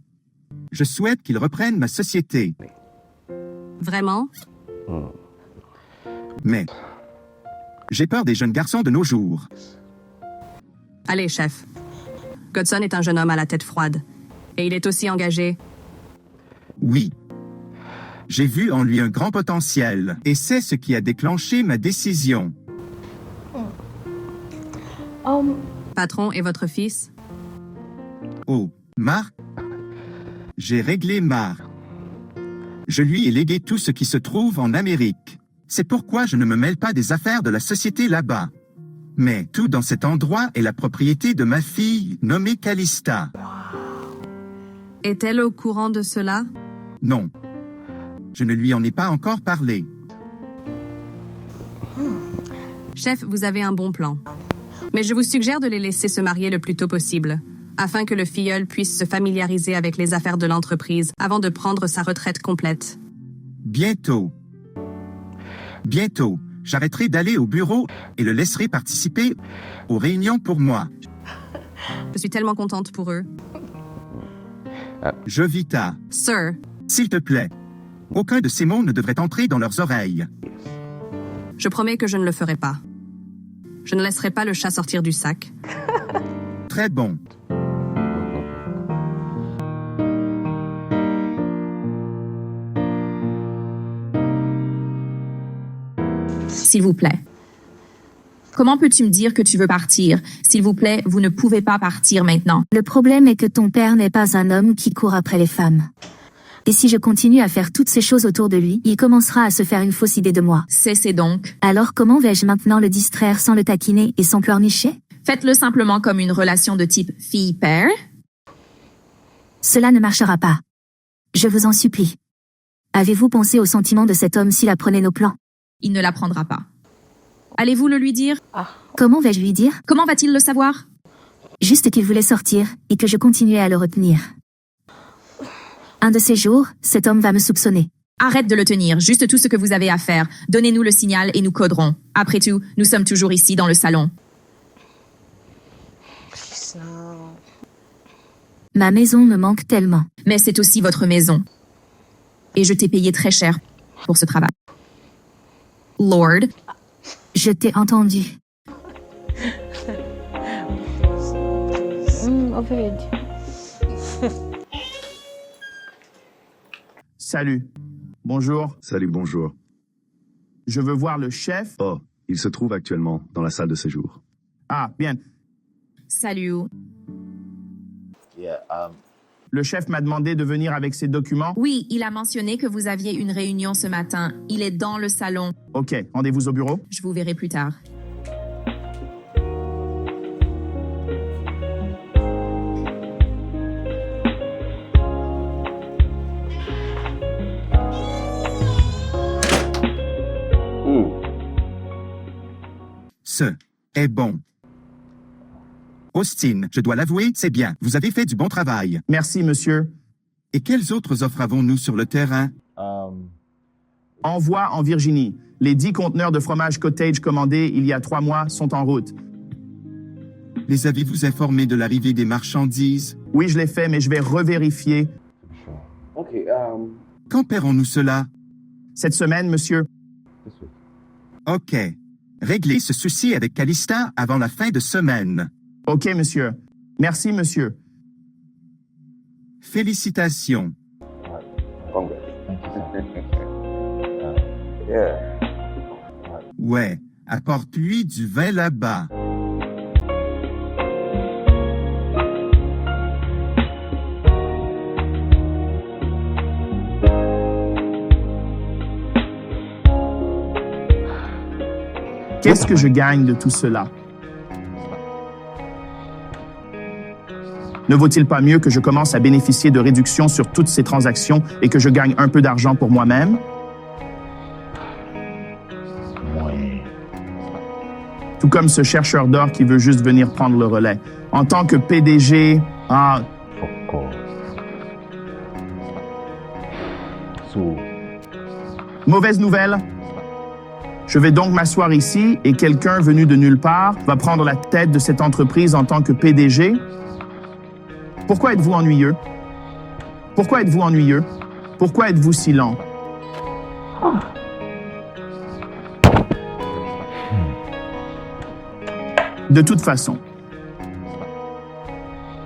je souhaite qu'il reprenne ma société. Vraiment? Mais j'ai peur des jeunes garçons de nos jours. Allez, chef. Godson est un jeune homme à la tête froide. Et il est aussi engagé. Oui. J'ai vu en lui un grand potentiel et c'est ce qui a déclenché ma décision. Patron et votre fils? Oh, Marc? J'ai réglé Marc. Je lui ai légué tout ce qui se trouve en Amérique. C'est pourquoi je ne me mêle pas des affaires de la société là-bas. Mais tout dans cet endroit est la propriété de ma fille, nommée Calista. Est-elle au courant de cela? Non. Je ne lui en ai pas encore parlé. Chef, vous avez un bon plan. Mais je vous suggère de les laisser se marier le plus tôt possible, afin que le filleul puisse se familiariser avec les affaires de l'entreprise avant de prendre sa retraite complète. Bientôt. Bientôt, j'arrêterai d'aller au bureau et le laisserai participer aux réunions pour moi. Je suis tellement contente pour eux. Jovita. Sir. S'il te plaît. Aucun de ces mots ne devrait entrer dans leurs oreilles. Je promets que je ne le ferai pas. Je ne laisserai pas le chat sortir du sac. Très bon. S'il vous plaît. Comment peux-tu me dire que tu veux partir? S'il vous plaît, vous ne pouvez pas partir maintenant. Le problème est que ton père n'est pas un homme qui court après les femmes. Et si je continue à faire toutes ces choses autour de lui, il commencera à se faire une fausse idée de moi. Cessez donc. Alors comment vais-je maintenant le distraire sans le taquiner et sans pleurnicher? Faites-le simplement comme une relation de type fille-père. Cela ne marchera pas. Je vous en supplie. Avez-vous pensé aux sentiments de cet homme s'il apprenait nos plans? Il ne l'apprendra pas. Allez-vous le lui dire? Comment vais-je lui dire? Comment va-t-il le savoir? Juste qu'il voulait sortir et que je continuais à le retenir. Un de ces jours, cet homme va me soupçonner. Arrête de le tenir, juste tout ce que vous avez à faire. Donnez-nous le signal et nous coderons. Après tout, nous sommes toujours ici dans le salon. Ma maison me manque tellement. Mais c'est aussi votre maison. Et je t'ai payé très cher pour ce travail. Lord. Je t'ai entendu. Salut. Bonjour. Salut, bonjour. Je veux voir le chef. Oh, il se trouve actuellement dans la salle de séjour. Ah, bien. Salut. Le chef m'a demandé de venir avec ses documents. Oui, il a mentionné que vous aviez une réunion ce matin. Il est dans le salon. OK, rendez-vous au bureau. Je vous verrai plus tard. Ce est bon. Austin, je dois l'avouer, c'est bien. Vous avez fait du bon travail. Merci, monsieur. Et quelles autres offres avons-nous sur le terrain? Envoi en Virginie. Les 10 conteneurs de fromage cottage commandés il y a 3 mois sont en route. Les avez-vous informés de l'arrivée des marchandises? Oui, je l'ai fait, mais je vais revérifier. Quand paierons-nous cela? Cette semaine, monsieur. OK. Réglez ce souci avec Calista avant la fin de semaine. OK, monsieur. Merci, monsieur. Félicitations. Ouais, apporte-lui du vin là-bas. Qu'est-ce que je gagne de tout cela? Ne vaut-il pas mieux que je commence à bénéficier de réductions sur toutes ces transactions et que je gagne un peu d'argent pour moi-même? Tout comme ce chercheur d'or qui veut juste venir prendre le relais. En tant que PDG, mauvaise nouvelle. Je vais donc m'asseoir ici et quelqu'un venu de nulle part va prendre la tête de cette entreprise en tant que PDG. Pourquoi êtes-vous ennuyeux? Pourquoi êtes-vous ennuyeux? Pourquoi êtes-vous si lent? De toute façon,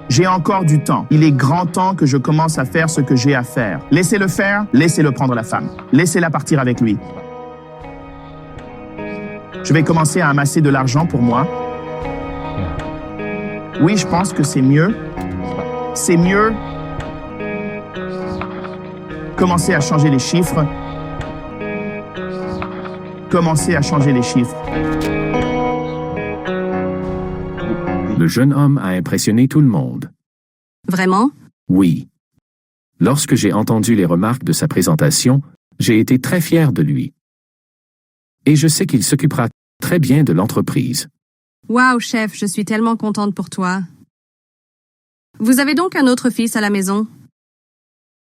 j'ai encore du temps. Il est grand temps que je commence à faire ce que j'ai à faire. Laissez-le faire, laissez-le prendre la femme. Laissez-la partir avec lui. Je vais commencer à amasser de l'argent pour moi. Oui, je pense que c'est mieux. C'est mieux. Commencer à changer les chiffres. Commencez à changer les chiffres. Le jeune homme a impressionné tout le monde. Vraiment? Oui. Lorsque j'ai entendu les remarques de sa présentation, j'ai été très fier de lui. Et je sais qu'il s'occupera très bien de l'entreprise. Waouh, chef, je suis tellement contente pour toi. Vous avez donc un autre fils à la maison?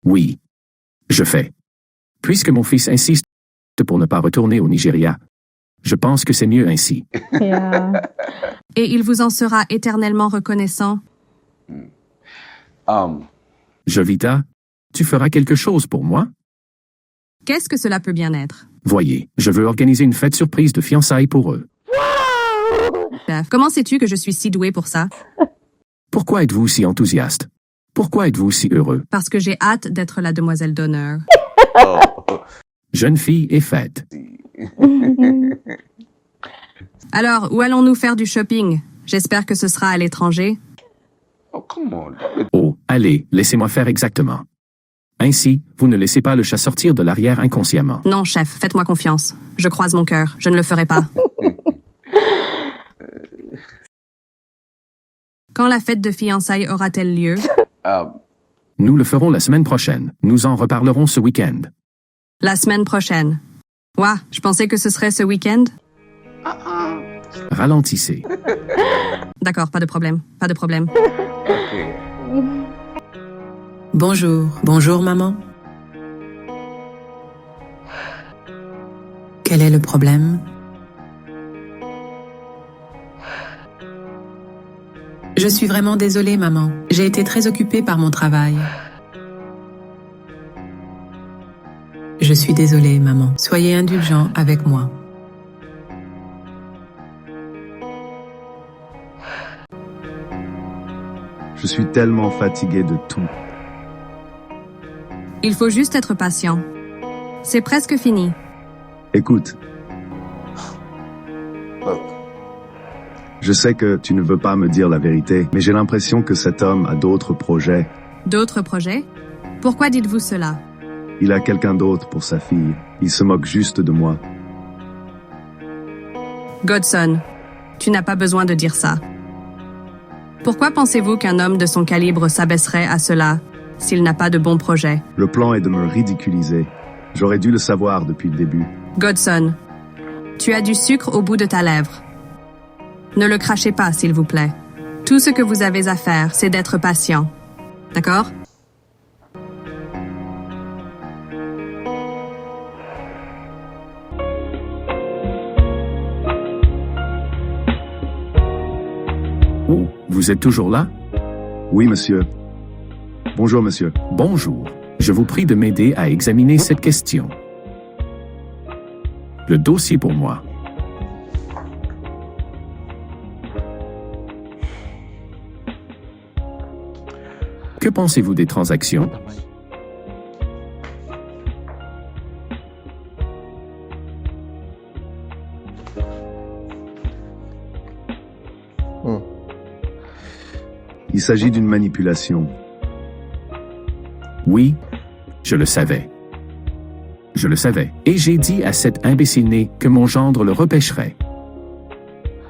Oui. Je fais. Puisque mon fils insiste pour ne pas retourner au Nigeria, je pense que c'est mieux ainsi. Et il vous en sera éternellement reconnaissant? Jovita, tu feras quelque chose pour moi? Qu'est-ce que cela peut bien être? Voyez, je veux organiser une fête surprise de fiançailles pour eux. Chef, comment sais-tu que je suis si douée pour ça? Pourquoi êtes-vous si enthousiaste? Pourquoi êtes-vous si heureux? Parce que j'ai hâte d'être la demoiselle d'honneur. Jeune fille est faite. Alors, où allons-nous faire du shopping? J'espère que ce sera à l'étranger. Oh, allez, laissez-moi faire exactement. Ainsi, vous ne laissez pas le chat sortir de l'arrière inconsciemment. Non, chef, faites-moi confiance. Je croise mon cœur, je ne le ferai pas. Quand la fête de fiançailles aura-t-elle lieu? Nous le ferons la semaine prochaine. Nous en reparlerons ce week-end. La semaine prochaine. Ouah, je pensais que ce serait ce week-end. Ralentissez. D'accord, pas de problème, pas de problème. Bonjour, bonjour maman. Quel est le problème? Je suis vraiment désolée maman. J'ai été très occupée par mon travail. Je suis désolée maman. Soyez indulgent avec moi. Je suis tellement fatigué de tout. Il faut juste être patient. C'est presque fini. Écoute. Je sais que tu ne veux pas me dire la vérité, mais j'ai l'impression que cet homme a d'autres projets. D'autres projets? Pourquoi dites-vous cela? Il a quelqu'un d'autre pour sa fille. Il se moque juste de moi. Godson, tu n'as pas besoin de dire ça. Pourquoi pensez-vous qu'un homme de son calibre s'abaisserait à cela, s'il n'a pas de bons projets? Le plan est de me ridiculiser. J'aurais dû le savoir depuis le début. Godson, tu as du sucre au bout de ta lèvre. Ne le crachez pas, s'il vous plaît. Tout ce que vous avez à faire, c'est d'être patient. D'accord? Oh, vous êtes toujours là? Oui, monsieur. Bonjour, monsieur. Bonjour. Je vous prie de m'aider à examiner cette question. Le dossier pour moi. Que pensez-vous des transactions? Il s'agit d'une manipulation. Oui, je le savais. Je le savais. Et j'ai dit à cet imbécile-né que mon gendre le repêcherait.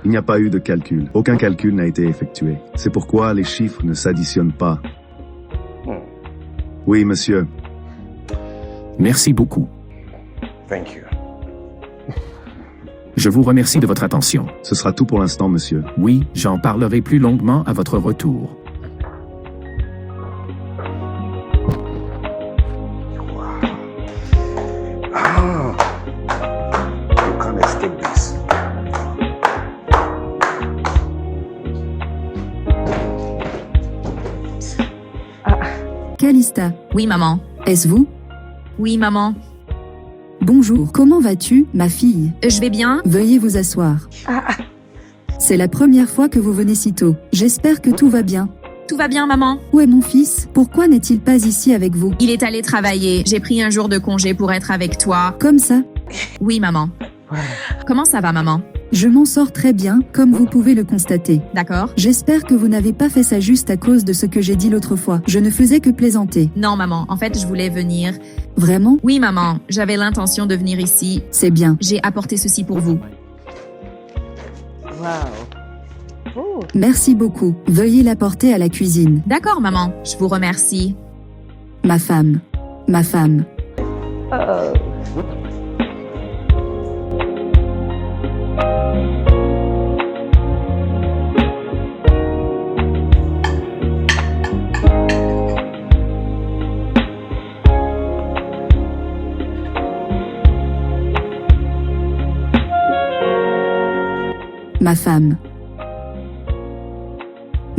Il n'y a pas eu de calcul. Aucun calcul n'a été effectué. C'est pourquoi les chiffres ne s'additionnent pas. Oui, monsieur. Merci beaucoup. Thank you. Je vous remercie de votre attention. Ce sera tout pour l'instant, monsieur. Oui, j'en parlerai plus longuement à votre retour. You can't escape this. Calista. Oui, maman. Est-ce vous? Oui, maman. Bonjour, comment vas-tu, ma fille? Je vais bien. Veuillez vous asseoir. C'est la première fois que vous venez si tôt. J'espère que tout va bien. Tout va bien, maman. Où est mon fils? Pourquoi n'est-il pas ici avec vous? Il est allé travailler. J'ai pris un jour de congé pour être avec toi. Comme ça? Oui, maman. Comment ça va, maman? Je m'en sors très bien, comme vous pouvez le constater. D'accord. J'espère que vous n'avez pas fait ça juste à cause de ce que j'ai dit l'autre fois. Je ne faisais que plaisanter. Non, maman. En fait, je voulais venir. Vraiment? Oui, maman. J'avais l'intention de venir ici. C'est bien. J'ai apporté ceci pour vous. Merci beaucoup. Veuillez l'apporter à la cuisine. D'accord, maman. Je vous remercie. Ma femme. Ma femme. Ma femme.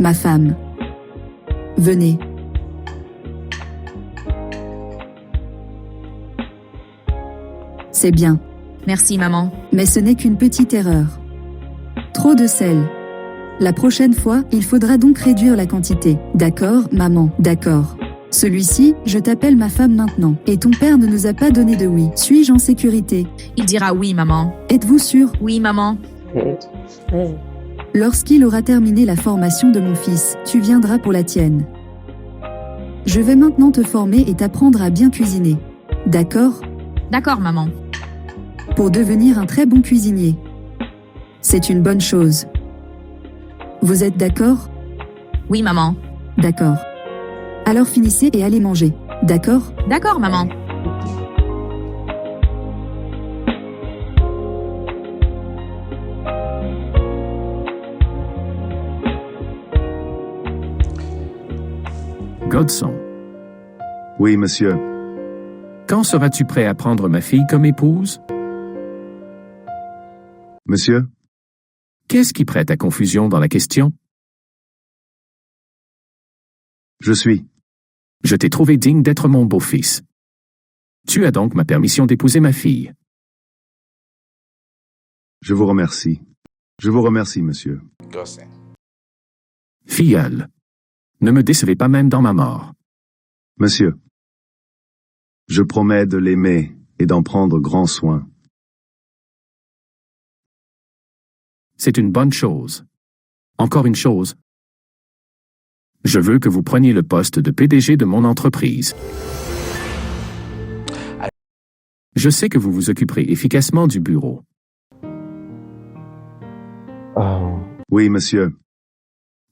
Ma femme. Venez. C'est bien. Merci, maman. Mais ce n'est qu'une petite erreur. Trop de sel. La prochaine fois, il faudra donc réduire la quantité. D'accord, maman, d'accord. Celui-ci, je t'appelle ma femme maintenant. Et ton père ne nous a pas donné de oui. Suis-je en sécurité? Il dira oui, maman. Êtes-vous sûr? Oui, maman. Lorsqu'il aura terminé la formation de mon fils, tu viendras pour la tienne. Je vais maintenant te former et t'apprendre à bien cuisiner. D'accord? D'accord, maman. Pour devenir un très bon cuisinier. C'est une bonne chose. Vous êtes d'accord? Oui, maman. D'accord. Alors finissez et allez manger. D'accord? D'accord, maman. Godson. Oui, monsieur. Quand seras-tu prêt à prendre ma fille comme épouse? Monsieur? Qu'est-ce qui prête à confusion dans la question? Je suis. Je t'ai trouvé digne d'être mon beau-fils. Tu as donc ma permission d'épouser ma fille. Je vous remercie. Je vous remercie, monsieur. Filleule, ne me décevez pas même dans ma mort. Monsieur, je promets de l'aimer et d'en prendre grand soin. C'est une bonne chose. Encore une chose. Je veux que vous preniez le poste de PDG de mon entreprise. Je sais que vous vous occuperez efficacement du bureau. Oui, monsieur.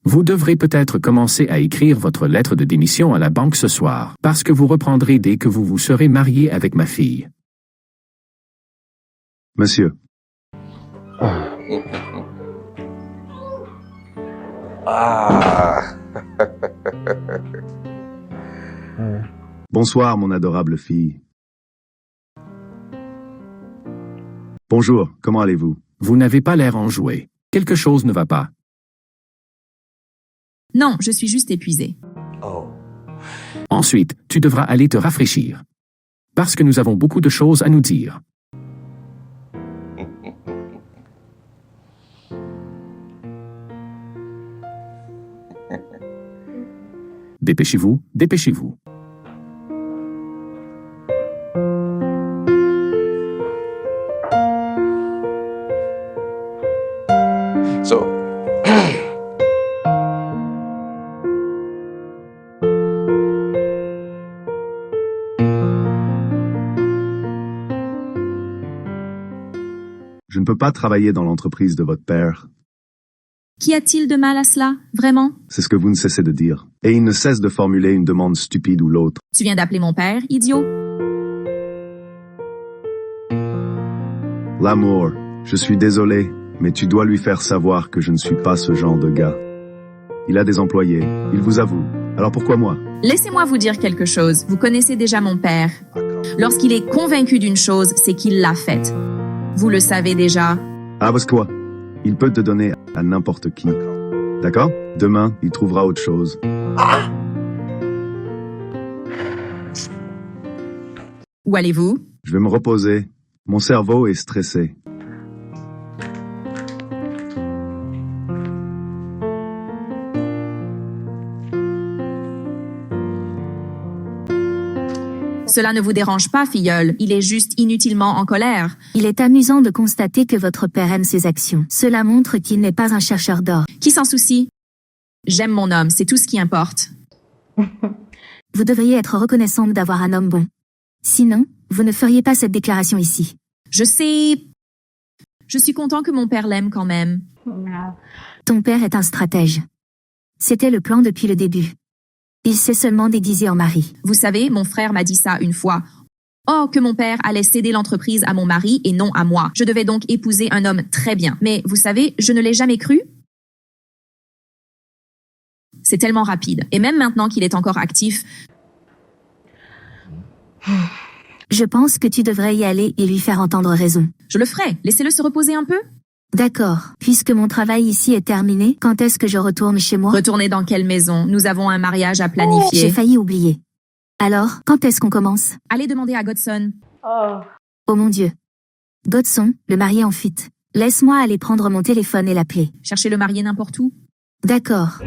Vous devrez peut-être commencer à écrire votre lettre de démission à la banque ce soir, parce que vous reprendrez dès que vous vous serez marié avec ma fille. Monsieur. Bonsoir, mon adorable fille. Bonjour, comment allez-vous? Vous n'avez pas l'air enjoué. Quelque chose ne va pas. Non, je suis juste épuisée. Ensuite, tu devras aller te rafraîchir. Parce que nous avons beaucoup de choses à nous dire. Dépêchez-vous, dépêchez-vous. So, Je ne peux pas travailler dans l'entreprise de votre père. Qu'y a-t-il de mal à cela, vraiment? C'est ce que vous ne cessez de dire. Et il ne cesse de formuler une demande stupide ou l'autre. Tu viens d'appeler mon père, idiot? L'amour, je suis désolé, mais tu dois lui faire savoir que je ne suis pas ce genre de gars. Il a des employés, il vous avoue. Alors pourquoi moi? Laissez-moi vous dire quelque chose. Vous connaissez déjà mon père. Lorsqu'il est convaincu d'une chose, c'est qu'il l'a faite. Vous le savez déjà. Ah, parce quoi? Il peut te donner à n'importe qui. D'accord? Demain, il trouvera autre chose. Où allez-vous? Je vais me reposer. Mon cerveau est stressé. Cela ne vous dérange pas, filleule. Il est juste inutilement en colère. Il est amusant de constater que votre père aime ses actions. Cela montre qu'il n'est pas un chercheur d'or. Qui s'en soucie? J'aime mon homme, c'est tout ce qui importe. Vous devriez être reconnaissante d'avoir un homme bon. Sinon, vous ne feriez pas cette déclaration ici. Je sais. Je suis content que mon père l'aime quand même. Ton père est un stratège. C'était le plan depuis le début. Il s'est seulement déguisé en mari. Vous savez, mon frère m'a dit ça une fois. Oh, que mon père allait céder l'entreprise à mon mari et non à moi. Je devais donc épouser un homme très bien. Mais vous savez, je ne l'ai jamais cru. C'est tellement rapide. Et même maintenant qu'il est encore actif... Je pense que tu devrais y aller et lui faire entendre raison. Je le ferai. Laissez-le se reposer un peu. D'accord. Puisque mon travail ici est terminé, quand est-ce que je retourne chez moi? Retourner dans quelle maison? Nous avons un mariage à planifier. J'ai failli oublier. Alors, quand est-ce qu'on commence? Allez demander à Godson. Oh mon Dieu. Godson, le marié en fuite. Laisse-moi aller prendre mon téléphone et l'appeler. Cherchez le marié n'importe où. D'accord.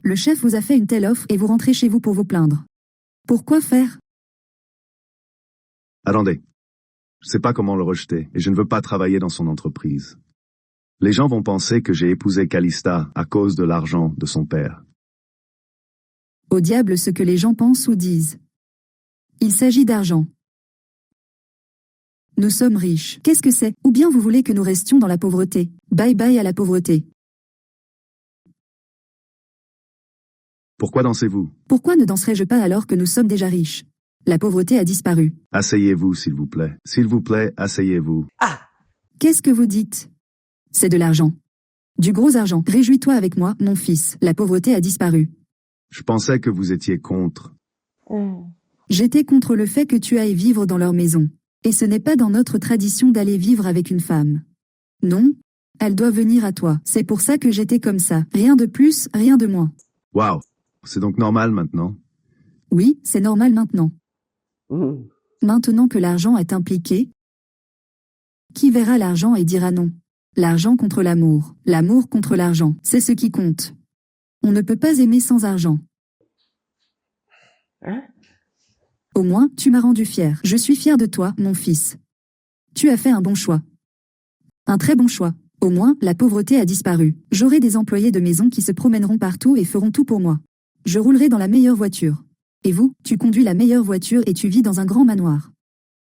Le chef vous a fait une telle offre et vous rentrez chez vous pour vous plaindre. Pourquoi faire? Attendez. Je sais pas comment le rejeter, et je ne veux pas travailler dans son entreprise. Les gens vont penser que j'ai épousé Calista à cause de l'argent de son père. Au diable ce que les gens pensent ou disent. Il s'agit d'argent. Nous sommes riches. Qu'est-ce que c'est? Ou bien vous voulez que nous restions dans la pauvreté? Bye bye à la pauvreté. Pourquoi dansez-vous? Pourquoi ne danserais-je pas alors que nous sommes déjà riches? La pauvreté a disparu. Asseyez-vous, s'il vous plaît. S'il vous plaît, asseyez-vous. Qu'est-ce que vous dites? C'est de l'argent. Du gros argent. Réjouis-toi avec moi, mon fils. La pauvreté a disparu. Je pensais que vous étiez contre. J'étais contre le fait que tu ailles vivre dans leur maison. Et ce n'est pas dans notre tradition d'aller vivre avec une femme. Non, elle doit venir à toi. C'est pour ça que j'étais comme ça. Rien de plus, rien de moins. Waouh. C'est donc normal maintenant? Oui, c'est normal maintenant. Maintenant que l'argent est impliqué, qui verra l'argent et dira non? L'argent contre l'amour, l'amour contre l'argent, c'est ce qui compte. On ne peut pas aimer sans argent. Au moins, tu m'as rendu fier. Je suis fier de toi, mon fils. Tu as fait un bon choix. Un très bon choix. Au moins, la pauvreté a disparu. J'aurai des employés de maison qui se promèneront partout et feront tout pour moi. Je roulerai dans la meilleure voiture. Et vous, tu conduis la meilleure voiture et tu vis dans un grand manoir.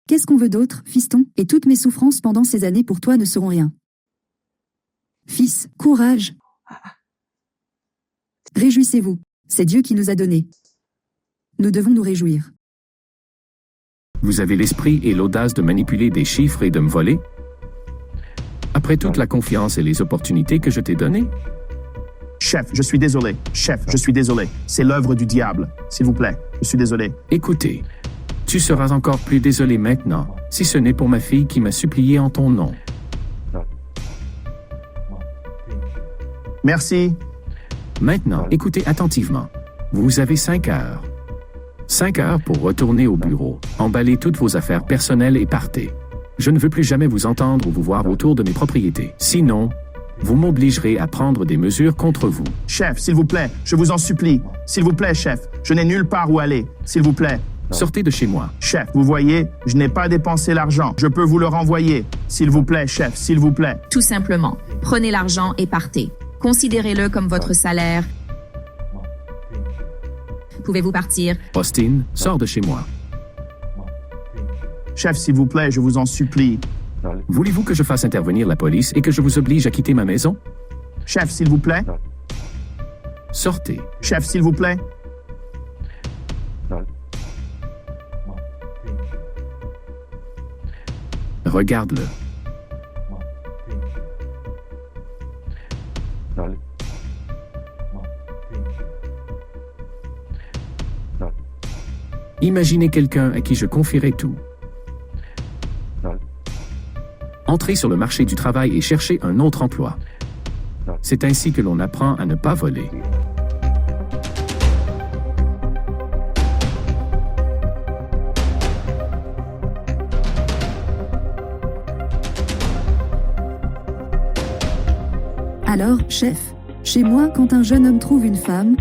Qu'est-ce qu'on veut d'autre, fiston? Et toutes mes souffrances pendant ces années pour toi ne seront rien. Fils, courage. Réjouissez-vous. C'est Dieu qui nous a donné. Nous devons nous réjouir. Vous avez l'esprit et l'audace de manipuler des chiffres et de me voler? Après toute la confiance et les opportunités que je t'ai données? Chef, je suis désolé. Chef, je suis désolé. C'est l'œuvre du diable. S'il vous plaît, je suis désolé. Écoutez, tu seras encore plus désolé maintenant, si ce n'est pour ma fille qui m'a supplié en ton nom. Merci. Maintenant, écoutez attentivement. Vous avez 5 heures. 5 heures pour retourner au bureau, emballer toutes vos affaires personnelles et partez. Je ne veux plus jamais vous entendre ou vous voir autour de mes propriétés. Sinon, vous m'obligerez à prendre des mesures contre vous. Chef, s'il vous plaît, je vous en supplie. S'il vous plaît, chef, je n'ai nulle part où aller. S'il vous plaît. Sortez de chez moi. Chef, vous voyez, je n'ai pas dépensé l'argent. Je peux vous le renvoyer. S'il vous plaît, chef, s'il vous plaît. Tout simplement, prenez l'argent et partez. Considérez-le comme votre salaire. Pouvez-vous partir? Austin, sors de chez moi. Chef, s'il vous plaît, je vous en supplie. Voulez-vous que je fasse intervenir la police et que je vous oblige à quitter ma maison? Chef, s'il vous plaît. Sortez. Chef, s'il vous plaît. Regarde-le. Imaginez quelqu'un à qui je confierais tout. Entrez sur le marché du travail et cherchez un autre emploi. C'est ainsi que l'on apprend à ne pas voler. Alors, chef, chez moi, quand un jeune homme trouve une femme,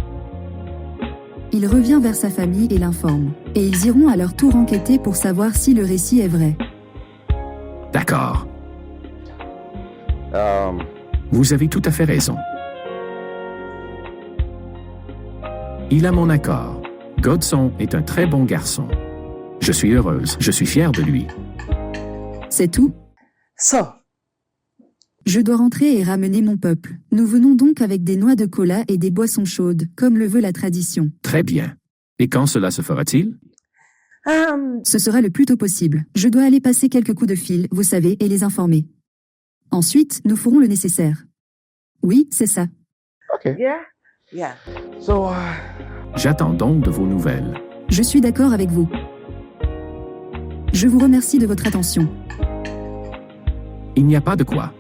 Il revient vers sa famille et l'informe. Et ils iront à leur tour enquêter pour savoir si le récit est vrai. D'accord. Vous avez tout à fait raison. Il a mon accord. Godson est un très bon garçon. Je suis heureuse, je suis fière de lui. C'est tout? Je dois rentrer et ramener mon peuple. Nous venons donc avec des noix de cola et des boissons chaudes, comme le veut la tradition. Très bien. Et quand cela se fera-t-il? Ce sera le plus tôt possible. Je dois aller passer quelques coups de fil, vous savez, et les informer. Ensuite, nous ferons le nécessaire. Oui, c'est ça. Okay. Yeah. So, J'attends donc de vos nouvelles. Je suis d'accord avec vous. Je vous remercie de votre attention. Il n'y a pas de quoi.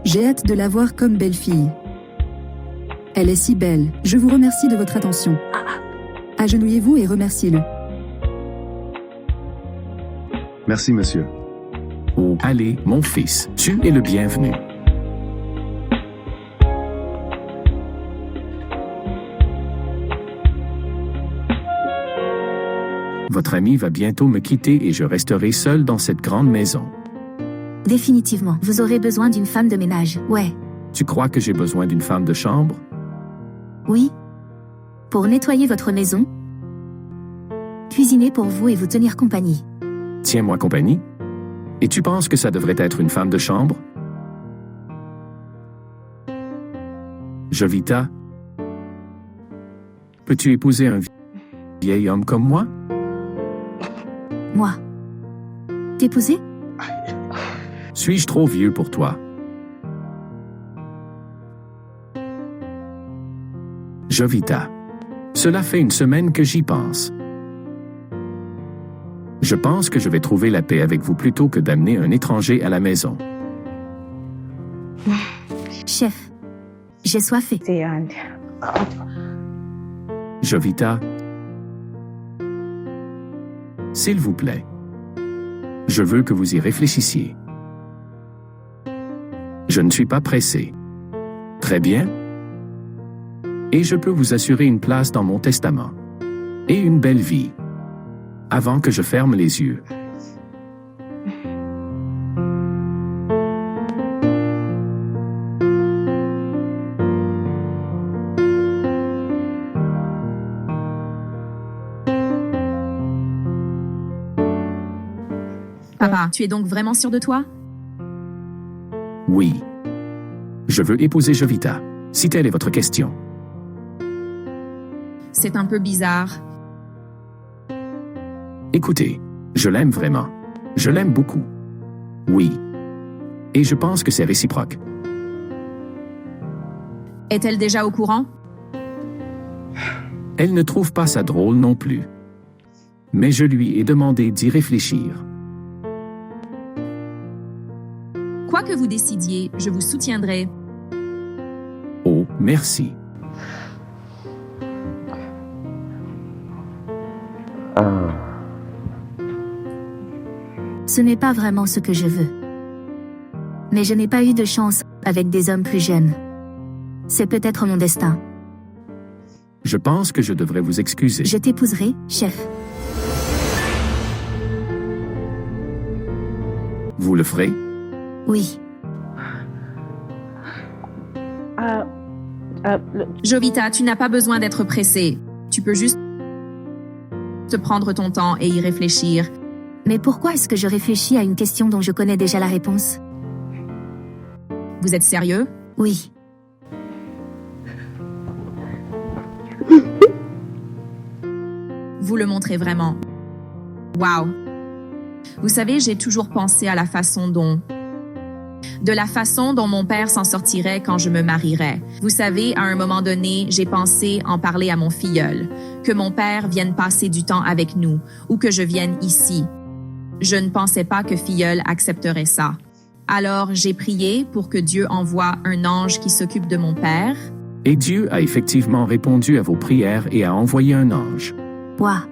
J'ai hâte de la voir comme belle-fille. Elle est si belle. Je vous remercie de votre attention. Agenouillez-vous et remerciez-le. Merci, monsieur. Oh, allez, mon fils, tu es le bienvenu. Votre ami va bientôt me quitter et je resterai seul dans cette grande maison. Définitivement, vous aurez besoin d'une femme de ménage, ouais. Tu crois que j'ai besoin d'une femme de chambre? Oui. Pour nettoyer votre maison, cuisiner pour vous et vous tenir compagnie. Tiens-moi compagnie? Et tu penses que ça devrait être une femme de chambre? Jovita, peux-tu épouser un vieil homme comme moi? Moi. T'épouser? Suis-je trop vieux pour toi? Jovita, cela fait une semaine que j'y pense. Je pense que je vais trouver la paix avec vous plutôt que d'amener un étranger à la maison. Chef, j'ai soifé. Jovita, s'il vous plaît, je veux que vous y réfléchissiez. Je ne suis pas pressé. Très bien. Et je peux vous assurer une place dans mon testament. Et une belle vie. Avant que je ferme les yeux. Papa, tu es donc vraiment sûr de toi? Oui. Je veux épouser Jovita, si telle est votre question. C'est un peu bizarre. Écoutez, je l'aime vraiment. Je l'aime beaucoup. Oui. Et je pense que c'est réciproque. Est-elle déjà au courant? Elle ne trouve pas ça drôle non plus. Mais je lui ai demandé d'y réfléchir. Quoi que vous décidiez, je vous soutiendrai. Oh, merci. Ce n'est pas vraiment ce que je veux. Mais je n'ai pas eu de chance avec des hommes plus jeunes. C'est peut-être mon destin. Je pense que je devrais vous excuser. Je t'épouserai, chef. Vous le ferez? Oui. Jovita, tu n'as pas besoin d'être pressée. Tu peux juste te prendre ton temps et y réfléchir. Mais pourquoi est-ce que je réfléchis à une question dont je connais déjà la réponse? Vous êtes sérieux? Oui. Vous le montrez vraiment. Wow. Vous savez, j'ai toujours pensé à la façon dont mon père s'en sortirait quand je me marierais. Vous savez, à un moment donné, j'ai pensé en parler à mon filleul, que mon père vienne passer du temps avec nous, ou que je vienne ici. Je ne pensais pas que filleul accepterait ça. Alors, j'ai prié pour que Dieu envoie un ange qui s'occupe de mon père. Et Dieu a effectivement répondu à vos prières et a envoyé un ange. Ouah.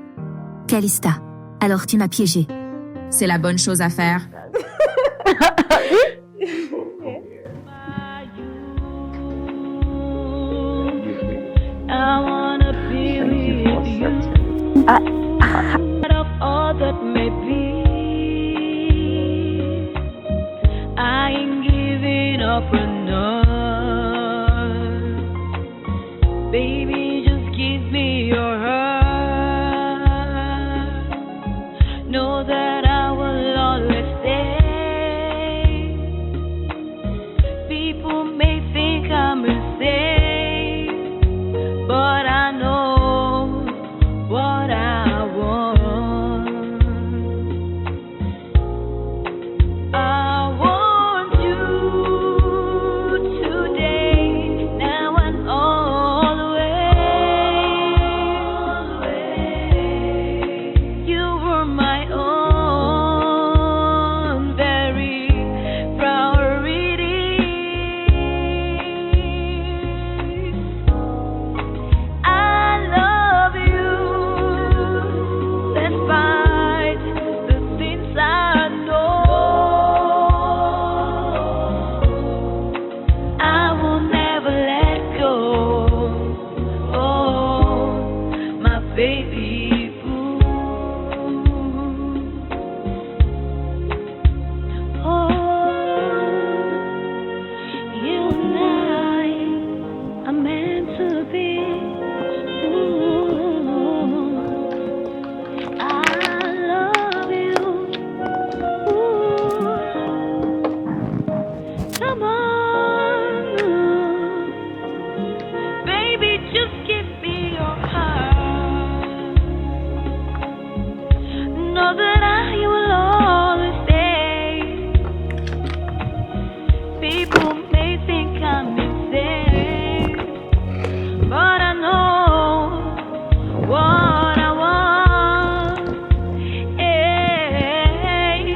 Calista. Alors tu m'as piégé. C'est la bonne chose à faire. of all that may be, I ain't giving up enough. Baby, just give me your heart. Know that I will always stay. People may think I'm insane, but I know what I want. I want you today, now and always. You were my own very priority. I love you despite the things I know. I will never let go. Oh, my baby boo. Oh, you and I are meant to be. Ooh, I love you. Ooh, come on, baby, just give me your heart. Know that I will always stay. People may think I'm insane, but I know what I want. Hey,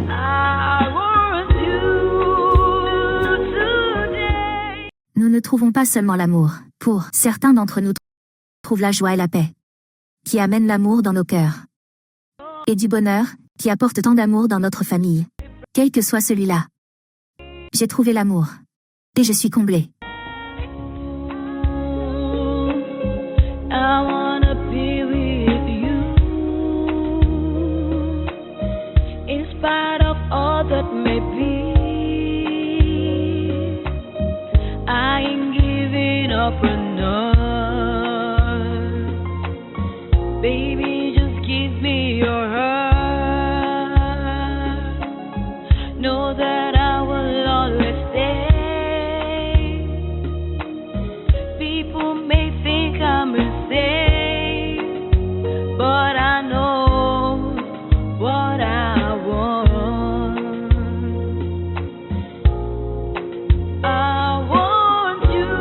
I want you today. Nous ne trouvons pas seulement l'amour. Pour certains d'entre nous, trouvent la joie et la paix, qui amènent l'amour dans nos cœurs. Et du bonheur, qui apporte tant d'amour dans notre famille. Quel que soit celui-là. J'ai trouvé l'amour. Et je suis comblée. I wanna be with you. In spite of all that may be, I ain't giving up enough. Baby, just give me your heart. Know that I will always stay. People may think I'm insane, but I know what I want. I want you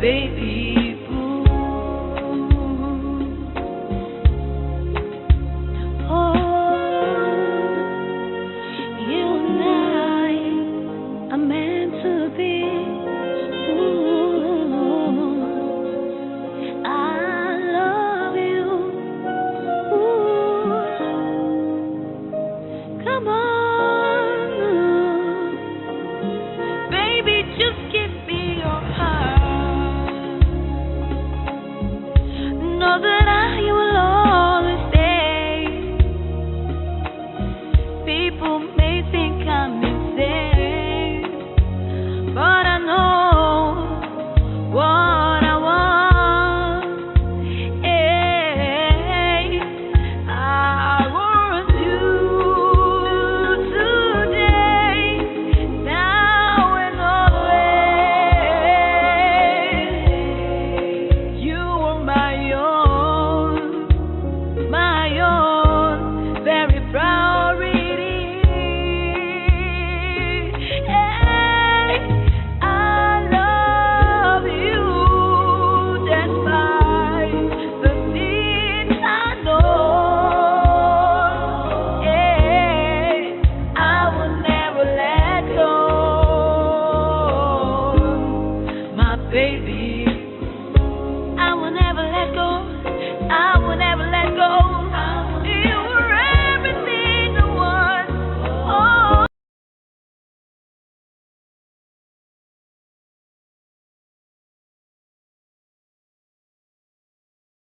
baby boo. Oh, you and I are meant to be. Ooh, I love you. Ooh, come on, baby, just give me your heart. Know that I will always stay. People may think I'm insane, but I know what I want. Hey, I want you today, now and always. You are my own, very priority. Hey, I love you despite the things I know. Hey, I will never let go, my baby. I will never let go.